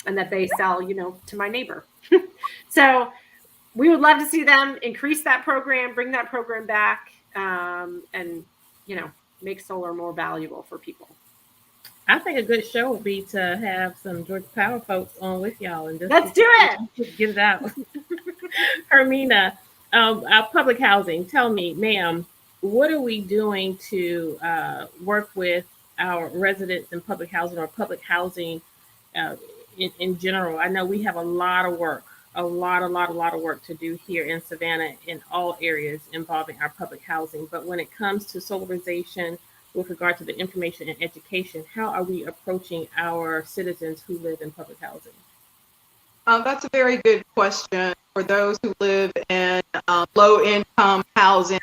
Speaker 7: And that they sell, to my neighbor. So we would love to see them increase that program, bring that program back, and, make solar more valuable for people.
Speaker 1: I think a good show would be to have some Georgia Power folks on with y'all and just
Speaker 7: let's do it.
Speaker 1: Get it out. Hermina, our public housing. Tell me, ma'am, what are we doing to work with our residents in public housing or public housing in general? I know we have a lot of work, a lot of work to do here in Savannah in all areas involving our public housing. But when it comes to solarization, with regard to the information and education, how are we approaching our citizens who live in public housing?
Speaker 6: That's a very good question for those who live in low-income housing,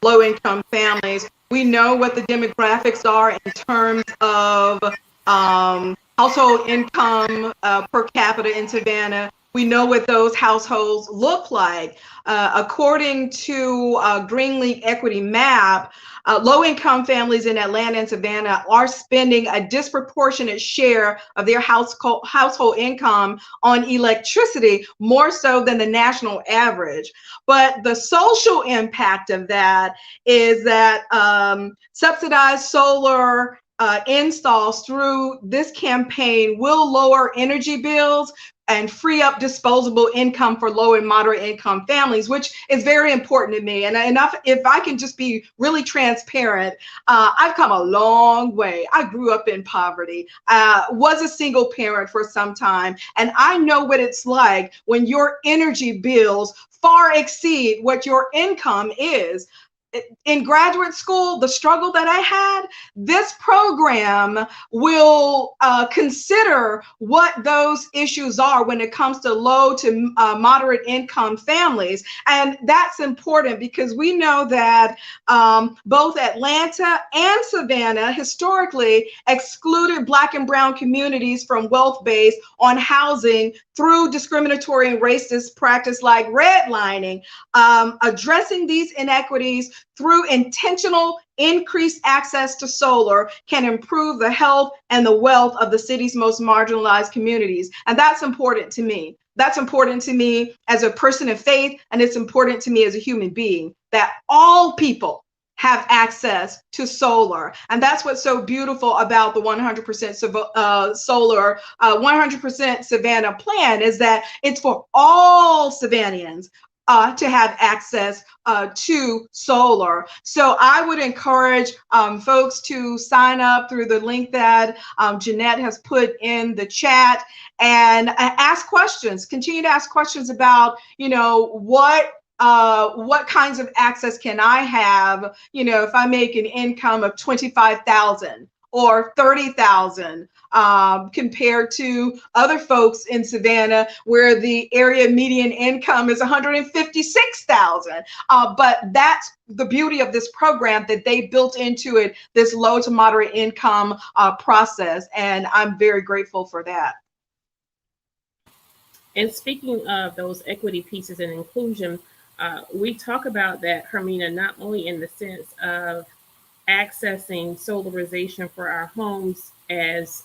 Speaker 6: low-income families. We know what the demographics are in terms of household income per capita in Savannah. We know what those households look like. According to Greenleaf Equity Map, low-income families in Atlanta and Savannah are spending a disproportionate share of their household income on electricity, more so than the national average. But the social impact of that is that subsidized solar installs through this campaign will lower energy bills and free up disposable income for low and moderate income families, which is very important to me. And if I can just be really transparent, I've come a long way. I grew up in poverty, was a single parent for some time, and I know what it's like when your energy bills far exceed what your income is. In graduate school, the struggle that I had, this program will consider what those issues are when it comes to low to moderate income families. And that's important because we know that both Atlanta and Savannah historically excluded Black and brown communities from wealth base on housing through discriminatory and racist practice like redlining. Addressing these inequities through intentional increased access to solar can improve the health and the wealth of the city's most marginalized communities. And that's important to me. That's important to me as a person of faith, and it's important to me as a human being, that all people have access to solar. And that's what's so beautiful about the 100% solar, 100% Savannah plan, is that it's for all Savannians to have access to solar. So I would encourage folks to sign up through the link that Jeanette has put in the chat, and ask questions. Continue to ask questions about, what kinds of access can I have, if I make an income of 25,000 or 30,000, compared to other folks in Savannah where the area median income is 156,000. But that's the beauty of this program, that they built into it this low to moderate income process, and I'm very grateful for that.
Speaker 1: And speaking of those equity pieces and inclusion, we talk about that, Hermina, not only in the sense of accessing solarization for our homes as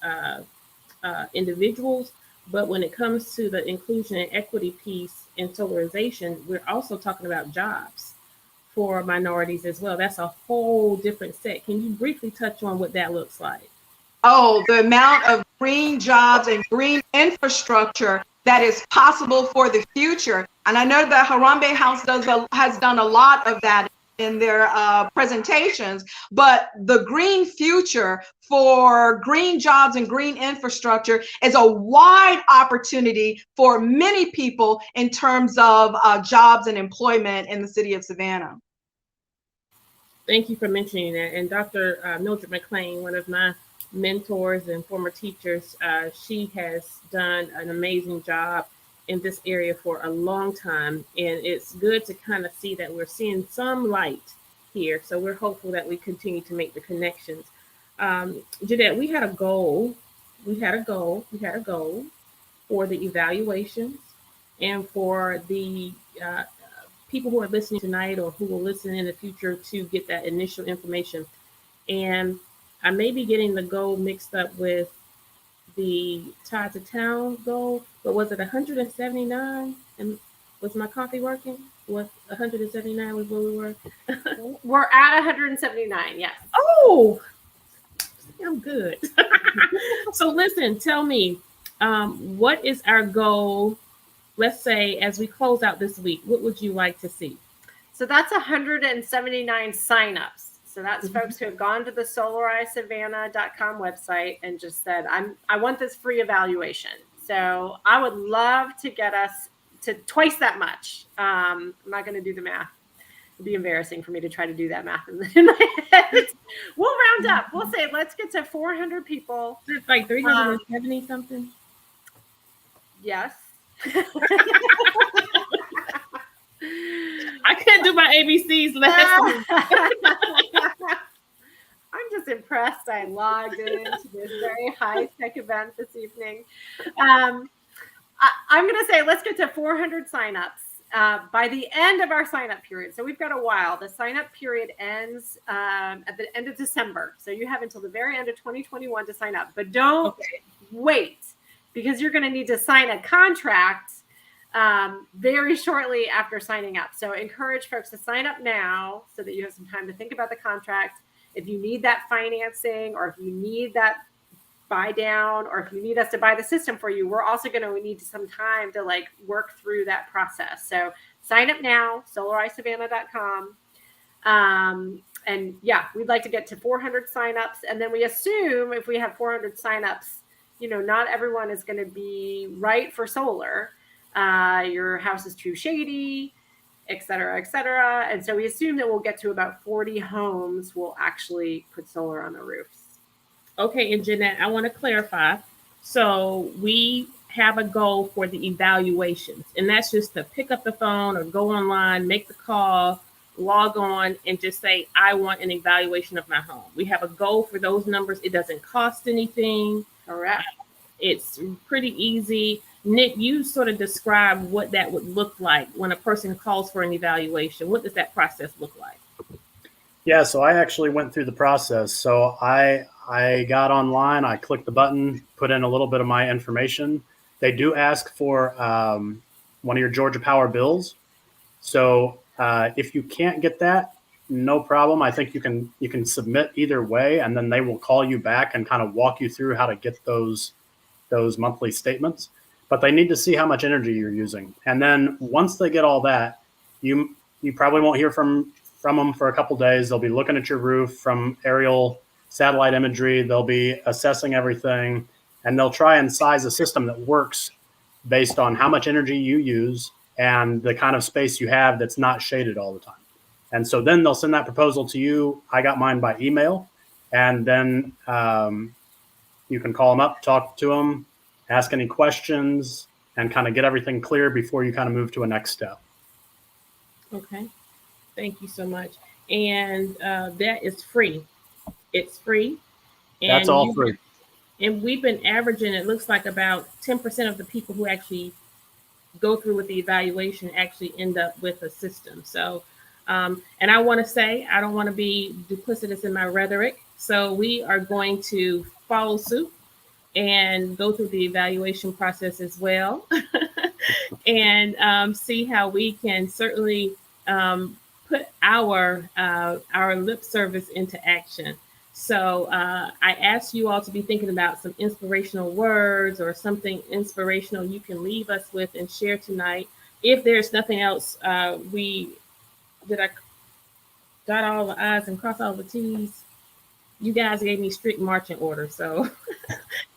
Speaker 1: individuals, but when it comes to the inclusion and equity piece in solarization, we're also talking about jobs for minorities as well. That's a whole different set. Can you briefly touch on what that looks like?
Speaker 6: Oh, the amount of green jobs and green infrastructure that is possible for the future. And I know the Harambe House has done a lot of that in their presentations, but the green future for green jobs and green infrastructure is a wide opportunity for many people in terms of jobs and employment in the city of Savannah.
Speaker 1: Thank you for mentioning that. And Dr. Mildred McLean, one of my mentors and former teachers, she has done an amazing job in this area for a long time, and it's good to kind of see that we're seeing some light here. So we're hopeful that we continue to make the connections. Jeanette, we had a goal for the evaluations and for the people who are listening tonight or who will listen in the future to get that initial information. And I may be getting the goal mixed up with the Tide to Town goal, but was it 179? And was my coffee working? Was 179 was where we were?
Speaker 7: We're at 179, yes.
Speaker 1: Oh, I'm good. So listen, tell me, what is our goal? Let's say as we close out this week, what would you like to see?
Speaker 7: So that's 179 signups. So that's folks who have gone to the SolarizeSavannah.com website and just said, I want this free evaluation. So I would love to get us to twice that much. I'm not going to do the math. It'd be embarrassing for me to try to do that math in my head. We'll round up. We'll say, let's get to 400 people.
Speaker 1: It's like 370 something.
Speaker 7: Yes.
Speaker 1: I couldn't do my ABCs last week.
Speaker 7: I'm just impressed I logged into this very high-tech event this evening. I'm going to say let's get to 400 signups by the end of our sign-up period. So we've got a while. The sign-up period ends at the end of December. So you have until the very end of 2021 to sign up. But don't wait, because you're going to need to sign a contract very shortly after signing up. So encourage folks to sign up now so that you have some time to think about the contract. If you need that financing, or if you need that buy down, or if you need us to buy the system for you, we're also going to need some time to work through that process. So sign up now, SolarizeSavannah.com. And yeah, we'd like to get to 400 signups. And then we assume if we have 400 signups, not everyone is going to be right for solar. Your house is too shady, et cetera, et cetera. And so we assume that we'll get to about 40 homes will actually put solar on the roofs.
Speaker 1: Okay, and Jeanette, I want to clarify. So we have a goal for the evaluations, and that's just to pick up the phone or go online, make the call, log on, and just say, I want an evaluation of my home. We have a goal for those numbers. It doesn't cost anything.
Speaker 7: Correct.
Speaker 1: It's pretty easy. Nick, you sort of describe what that would look like when a person calls for an evaluation. What does that process look like?
Speaker 5: Yeah, so I actually went through the process. So I got online, I clicked the button, put in a little bit of my information. They do ask for one of your Georgia Power bills. So if you can't get that, no problem. I think you can submit either way, and then they will call you back and kind of walk you through how to get those monthly statements. But they need to see how much energy you're using, and then once they get all that, you probably won't hear from them for a couple days. They'll be looking at your roof from aerial satellite imagery. They'll be assessing everything, and they'll try and size a system that works based on how much energy you use and the kind of space you have that's not shaded all the time. And so then they'll send that proposal to you. I got mine by email, and then you can call them up, talk to them, ask any questions, and kind of get everything clear before you kind of move to a next step.
Speaker 1: Okay. Thank you so much. And that is free. It's free. And
Speaker 5: that's all free.
Speaker 1: And we've been averaging, it looks like about 10% of the people who actually go through with the evaluation actually end up with a system. So, and I want to say, I don't want to be duplicitous in my rhetoric. So we are going to follow suit and go through the evaluation process as well and see how we can certainly put our lip service into action. So I ask you all to be thinking about some inspirational words or something inspirational you can leave us with and share tonight. If there's nothing else, I dot all the I's and cross all the T's. You guys gave me strict marching orders, so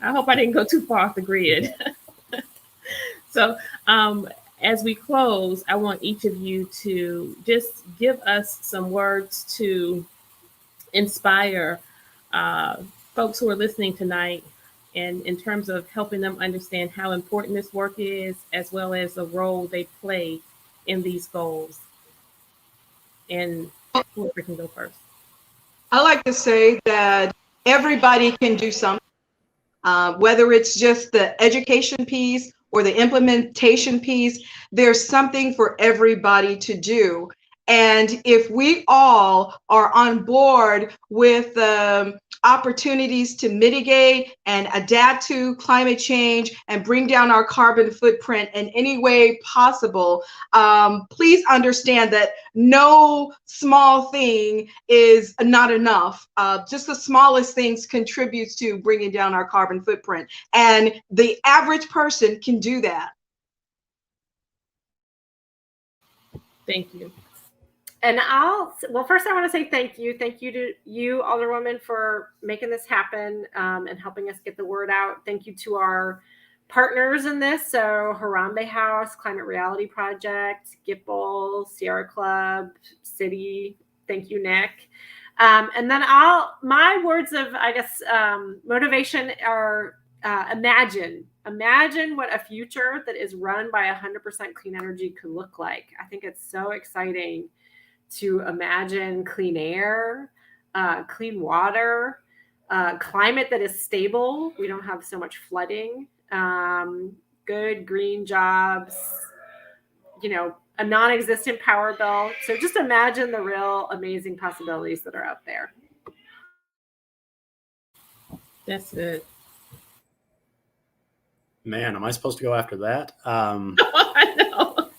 Speaker 1: I hope I didn't go too far off the grid. So as we close, I want each of you to just give us some words to inspire folks who are listening tonight, and in terms of helping them understand how important this work is, as well as the role they play in these goals. And whoever can go first.
Speaker 6: I like to say that everybody can do something, whether it's just the education piece or the implementation piece. There's something for everybody to do. And if we all are on board with opportunities to mitigate and adapt to climate change and bring down our carbon footprint in any way possible, please understand that no small thing is not enough. Just the smallest things contributes to bringing down our carbon footprint. And the average person can do that.
Speaker 1: Thank you.
Speaker 7: And first I want to say thank you. Thank you to you, Alderwoman, for making this happen and helping us get the word out. Thank you to our partners in this. So Harambe House, Climate Reality Project, Gipple, Sierra Club, City. Thank you, Nick. And then my words of, I guess, motivation are imagine what a future that is run by 100% clean energy could look like. I think it's so exciting to imagine clean air, clean water, climate that is stable. We don't have so much flooding, good green jobs, a non-existent power bill. So just imagine the real amazing possibilities that are out there.
Speaker 1: That's good.
Speaker 5: Man, am I supposed to go after that?
Speaker 1: I know.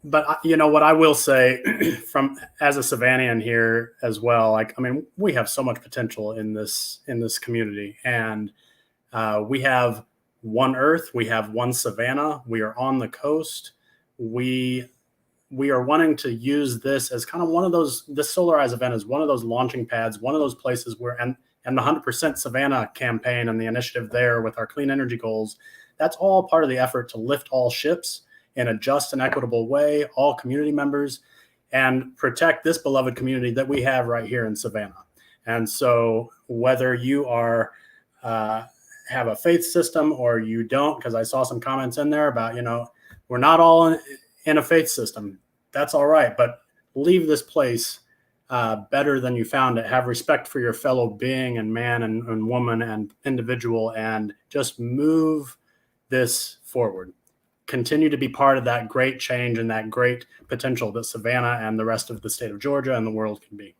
Speaker 5: But what I will say from as a Savannian here as well, we have so much potential in this community, and we have one Earth, we have one Savannah, we are on the coast. We are wanting to use this as kind of one of those, this Solarize event is one of those launching pads, one of those places where, and the 100% Savannah campaign and the initiative there with our clean energy goals, that's all part of the effort to lift all ships in a just and equitable way, all community members, and protect this beloved community that we have right here in Savannah. And so whether you are have a faith system or you don't, because I saw some comments in there about, we're not all in a faith system. That's all right, but leave this place better than you found it. Have respect for your fellow being and man and woman and individual, and just move this forward. Continue to be part of that great change and that great potential that Savannah and the rest of the state of Georgia and the world can be.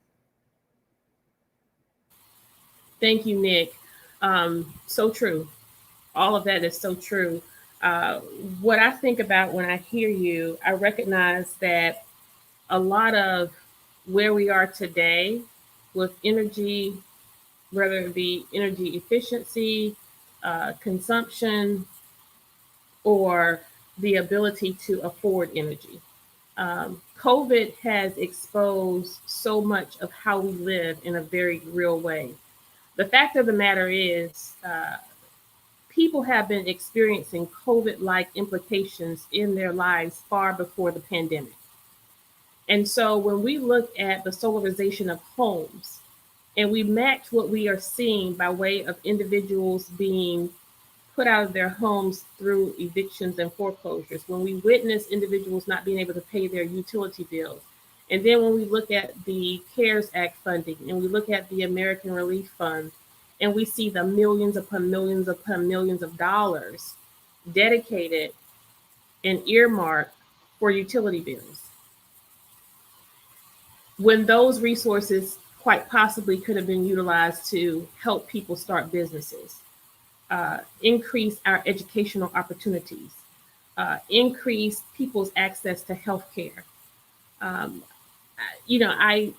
Speaker 1: Thank you, Nick. So true. All of that is so true. What I think about when I hear you, I recognize that a lot of where we are today with energy, whether it be energy efficiency, consumption, or the ability to afford energy. COVID has exposed so much of how we live in a very real way. The fact of the matter is, people have been experiencing COVID like implications in their lives far before the pandemic. And so when we look at the solarization of homes and we match what we are seeing by way of individuals being put out of their homes through evictions and foreclosures, when we witness individuals not being able to pay their utility bills, and then when we look at the CARES Act funding and we look at the American Relief Fund, and we see the millions upon millions of dollars dedicated and earmarked for utility bills, when those resources quite possibly could have been utilized to help people start businesses, increase our educational opportunities, increase people's access to healthcare. I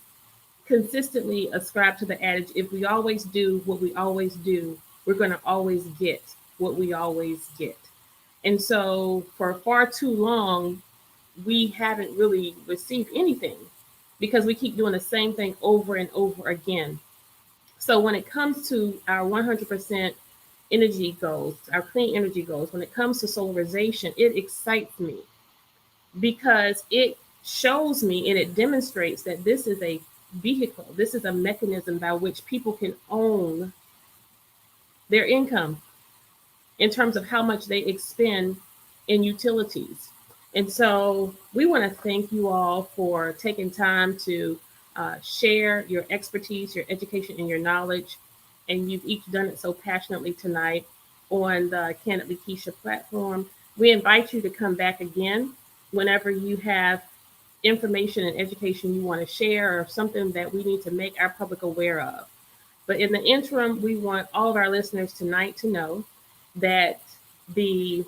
Speaker 1: consistently ascribe to the adage, if we always do what we always do, we're going to always get what we always get. And so for far too long, we haven't really received anything because we keep doing the same thing over and over again. So when it comes to our 100% energy goals, our clean energy goals, when it comes to solarization, it excites me because it shows me and it demonstrates that this is a vehicle, this is a mechanism by which people can own their income in terms of how much they expend in utilities. And so we want to thank you all for taking time to share your expertise, your education, and your knowledge. And you've each done it so passionately tonight on the Kandily Kesha platform. We invite you to come back again whenever you have information and education you want to share or something that we need to make our public aware of. But in the interim, we want all of our listeners tonight to know that the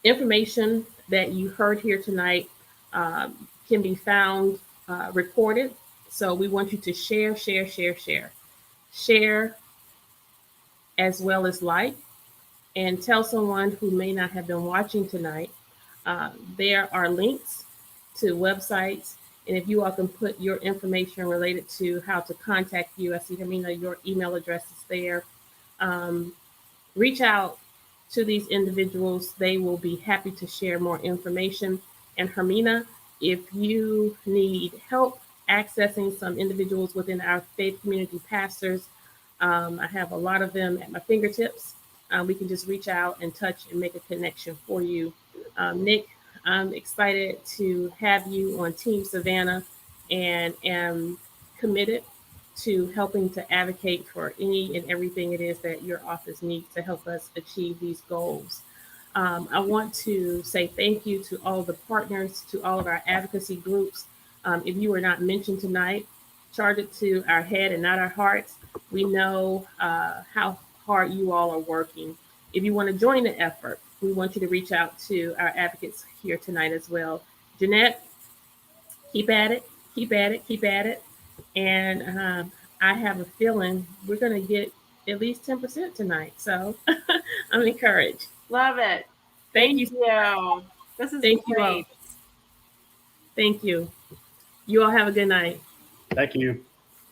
Speaker 1: information that you heard here tonight can be found recorded. So we want you to share as well as like, and tell someone who may not have been watching tonight. There are links to websites, and if you all can put your information related to how to contact you, I see Hermina, your email address is there. Reach out to these individuals. They will be happy to share more information. And Hermina, if you need help accessing some individuals within our faith community pastors, I have a lot of them at my fingertips. We can just reach out and touch and make a connection for you. Nick, I'm excited to have you on Team Savannah and am committed to helping to advocate for any and everything it is that your office needs to help us achieve these goals. I want to say thank you to all the partners, to all of our advocacy groups. If you were not mentioned tonight, charge it to our head and not our hearts. We know how hard you all are working. If you want to join the effort, we want you to reach out to our advocates here tonight as well. Jeanette, keep at it, keep at it, keep at it. And I have a feeling we're going to get at least 10% tonight. So I'm encouraged.
Speaker 7: Love it.
Speaker 1: Thank you.
Speaker 7: This is
Speaker 1: Thank
Speaker 7: great.
Speaker 1: you all. Thank you. You all have a good night.
Speaker 5: Thank you.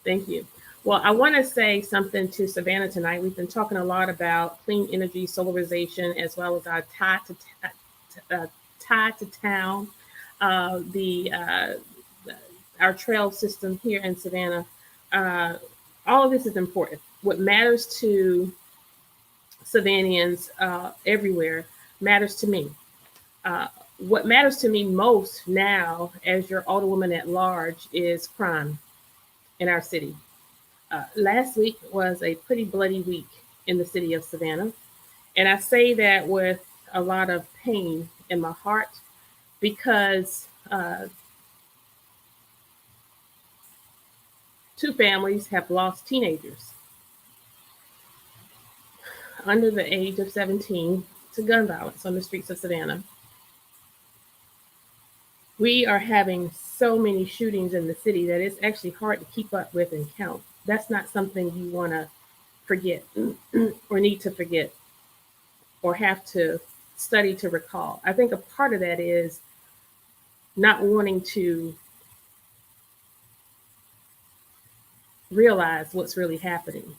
Speaker 1: Thank you. Well, I want to say something to Savannah tonight. We've been talking a lot about clean energy, solarization, as well as our tie to town, our trail system here in Savannah. All of this is important. What matters to Savannahans everywhere matters to me. What matters to me most now, as your alderwoman at large, is crime in our city. Last week was a pretty bloody week in the city of Savannah. And I say that with a lot of pain in my heart because two families have lost teenagers under the age of 17 to gun violence on the streets of Savannah. We are having so many shootings in the city that it's actually hard to keep up with and count. That's not something you want to forget or need to forget or have to study to recall. I think a part of that is not wanting to realize what's really happening.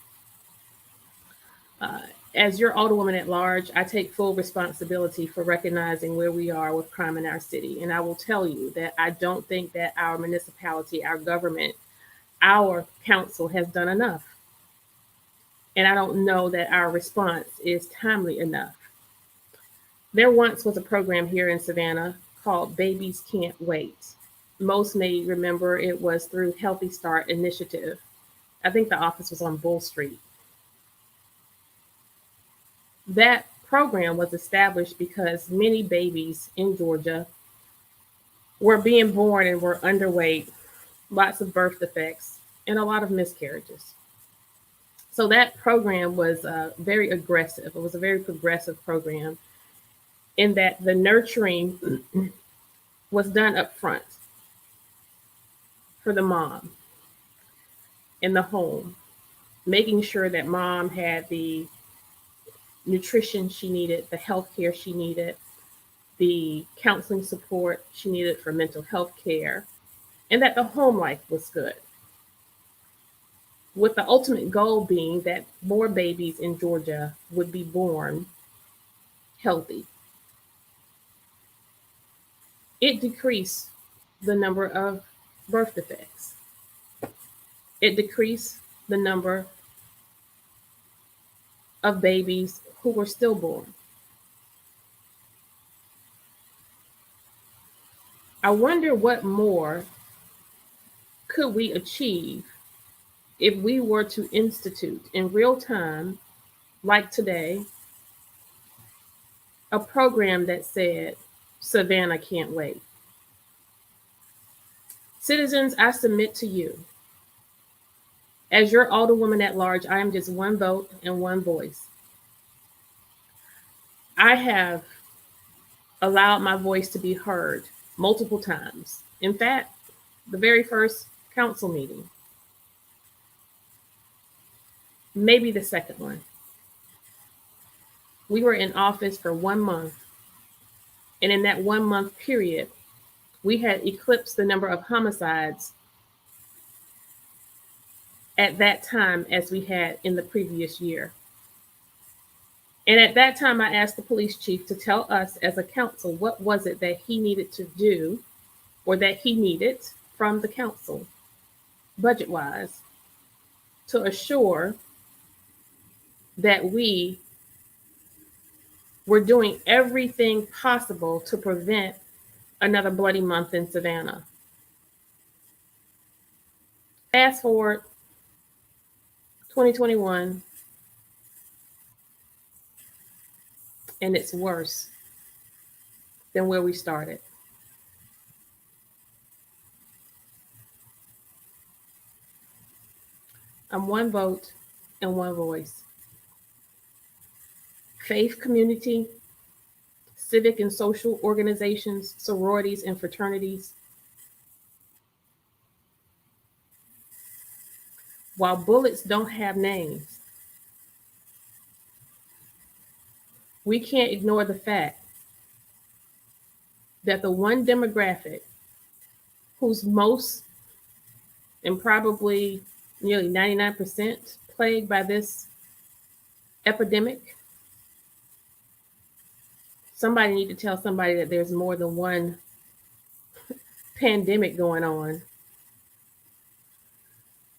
Speaker 1: Uh, as your alderwoman at large, I take full responsibility for recognizing where we are with crime in our city. And I will tell you that I don't think that our municipality, our government, our council has done enough. And I don't know that our response is timely enough. There once was a program here in Savannah called Babies Can't Wait. Most may remember it was through Healthy Start Initiative. I think the office was on Bull Street. That program was established because many babies in Georgia were being born and were underweight, lots of birth defects, and a lot of miscarriages. So that program was very aggressive. It was a very progressive program in that the nurturing was done up front for the mom in the home, making sure that mom had the nutrition she needed, the health care she needed, the counseling support she needed for mental health care, and that the home life was good. With the ultimate goal being that more babies in Georgia would be born healthy. It decreased the number of birth defects. It decreased the number of babies who were stillborn. I wonder what more could we achieve if we were to institute in real time, like today, a program that said, Savannah can't wait. Citizens, I submit to you, as your alderwoman at large, I am just one vote and one voice. I have allowed my voice to be heard multiple times. In fact, the very first council meeting, maybe the second one. We were in office for 1 month. And in that 1 month period, we had eclipsed the number of homicides at that time as we had in the previous year. And at that time, I asked the police chief to tell us as a council what was it that he needed to do or that he needed from the council, budget-wise, to assure that we were doing everything possible to prevent another bloody month in Savannah. Fast forward 2021, and it's worse than where we started. I'm one vote and one voice. Faith community, civic and social organizations, sororities and fraternities. While bullets don't have names, we can't ignore the fact that the one demographic who's most and probably nearly 99% plagued by this epidemic, somebody need to tell somebody that there's more than one pandemic going on.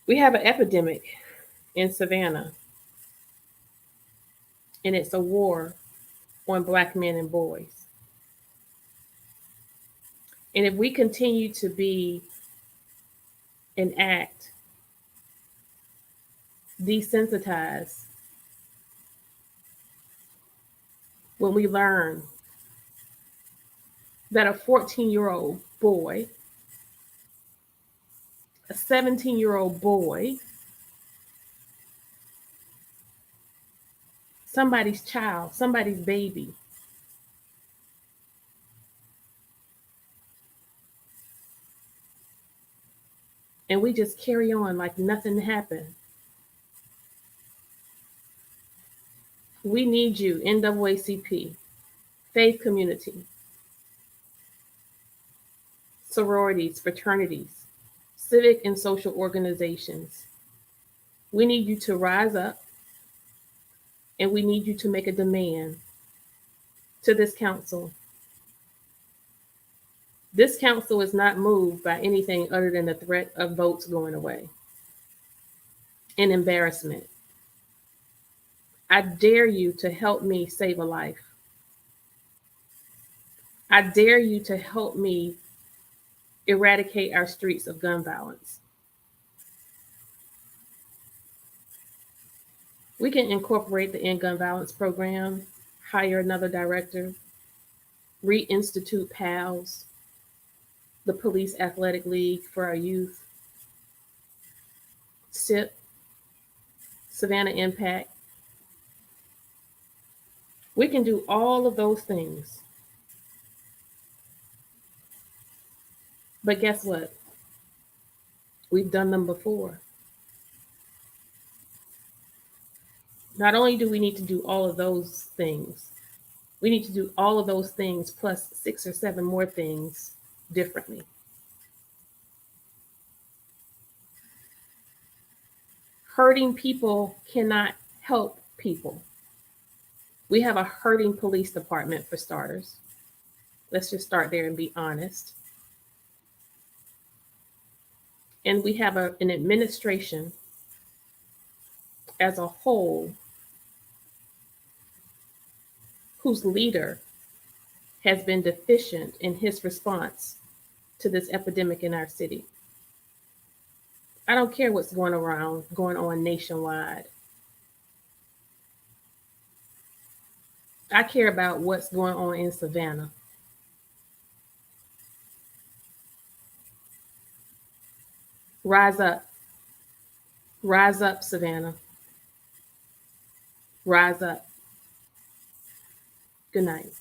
Speaker 1: We have an epidemic in Savannah, and it's a war on Black men and boys. And if we continue to be and act desensitized when we learn that a 14-year-old boy, a 17-year-old boy, somebody's child, somebody's baby, and we just carry on like nothing happened. We need you, NAACP, faith community, sororities, fraternities, civic and social organizations. We need you to rise up, and we need you to make a demand to this council. This council is not moved by anything other than the threat of votes going away and embarrassment. I dare you to help me save a life. I dare you to help me eradicate our streets of gun violence. We can incorporate the End Gun Violence Program, hire another director, reinstitute PALS, the Police Athletic League for our youth, SIP, Savannah Impact. We can do all of those things. But guess what? We've done them before. Not only do we need to do all of those things, we need to do all of those things plus 6 or 7 more things differently. Hurting people cannot help people. We have a hurting police department, for starters. Let's just start there and be honest. And we have an administration as a whole whose leader has been deficient in his response to this epidemic in our city. I don't care what's going on nationwide. I care about what's going on in Savannah. Rise up. Rise up, Savannah. Rise up. Good night.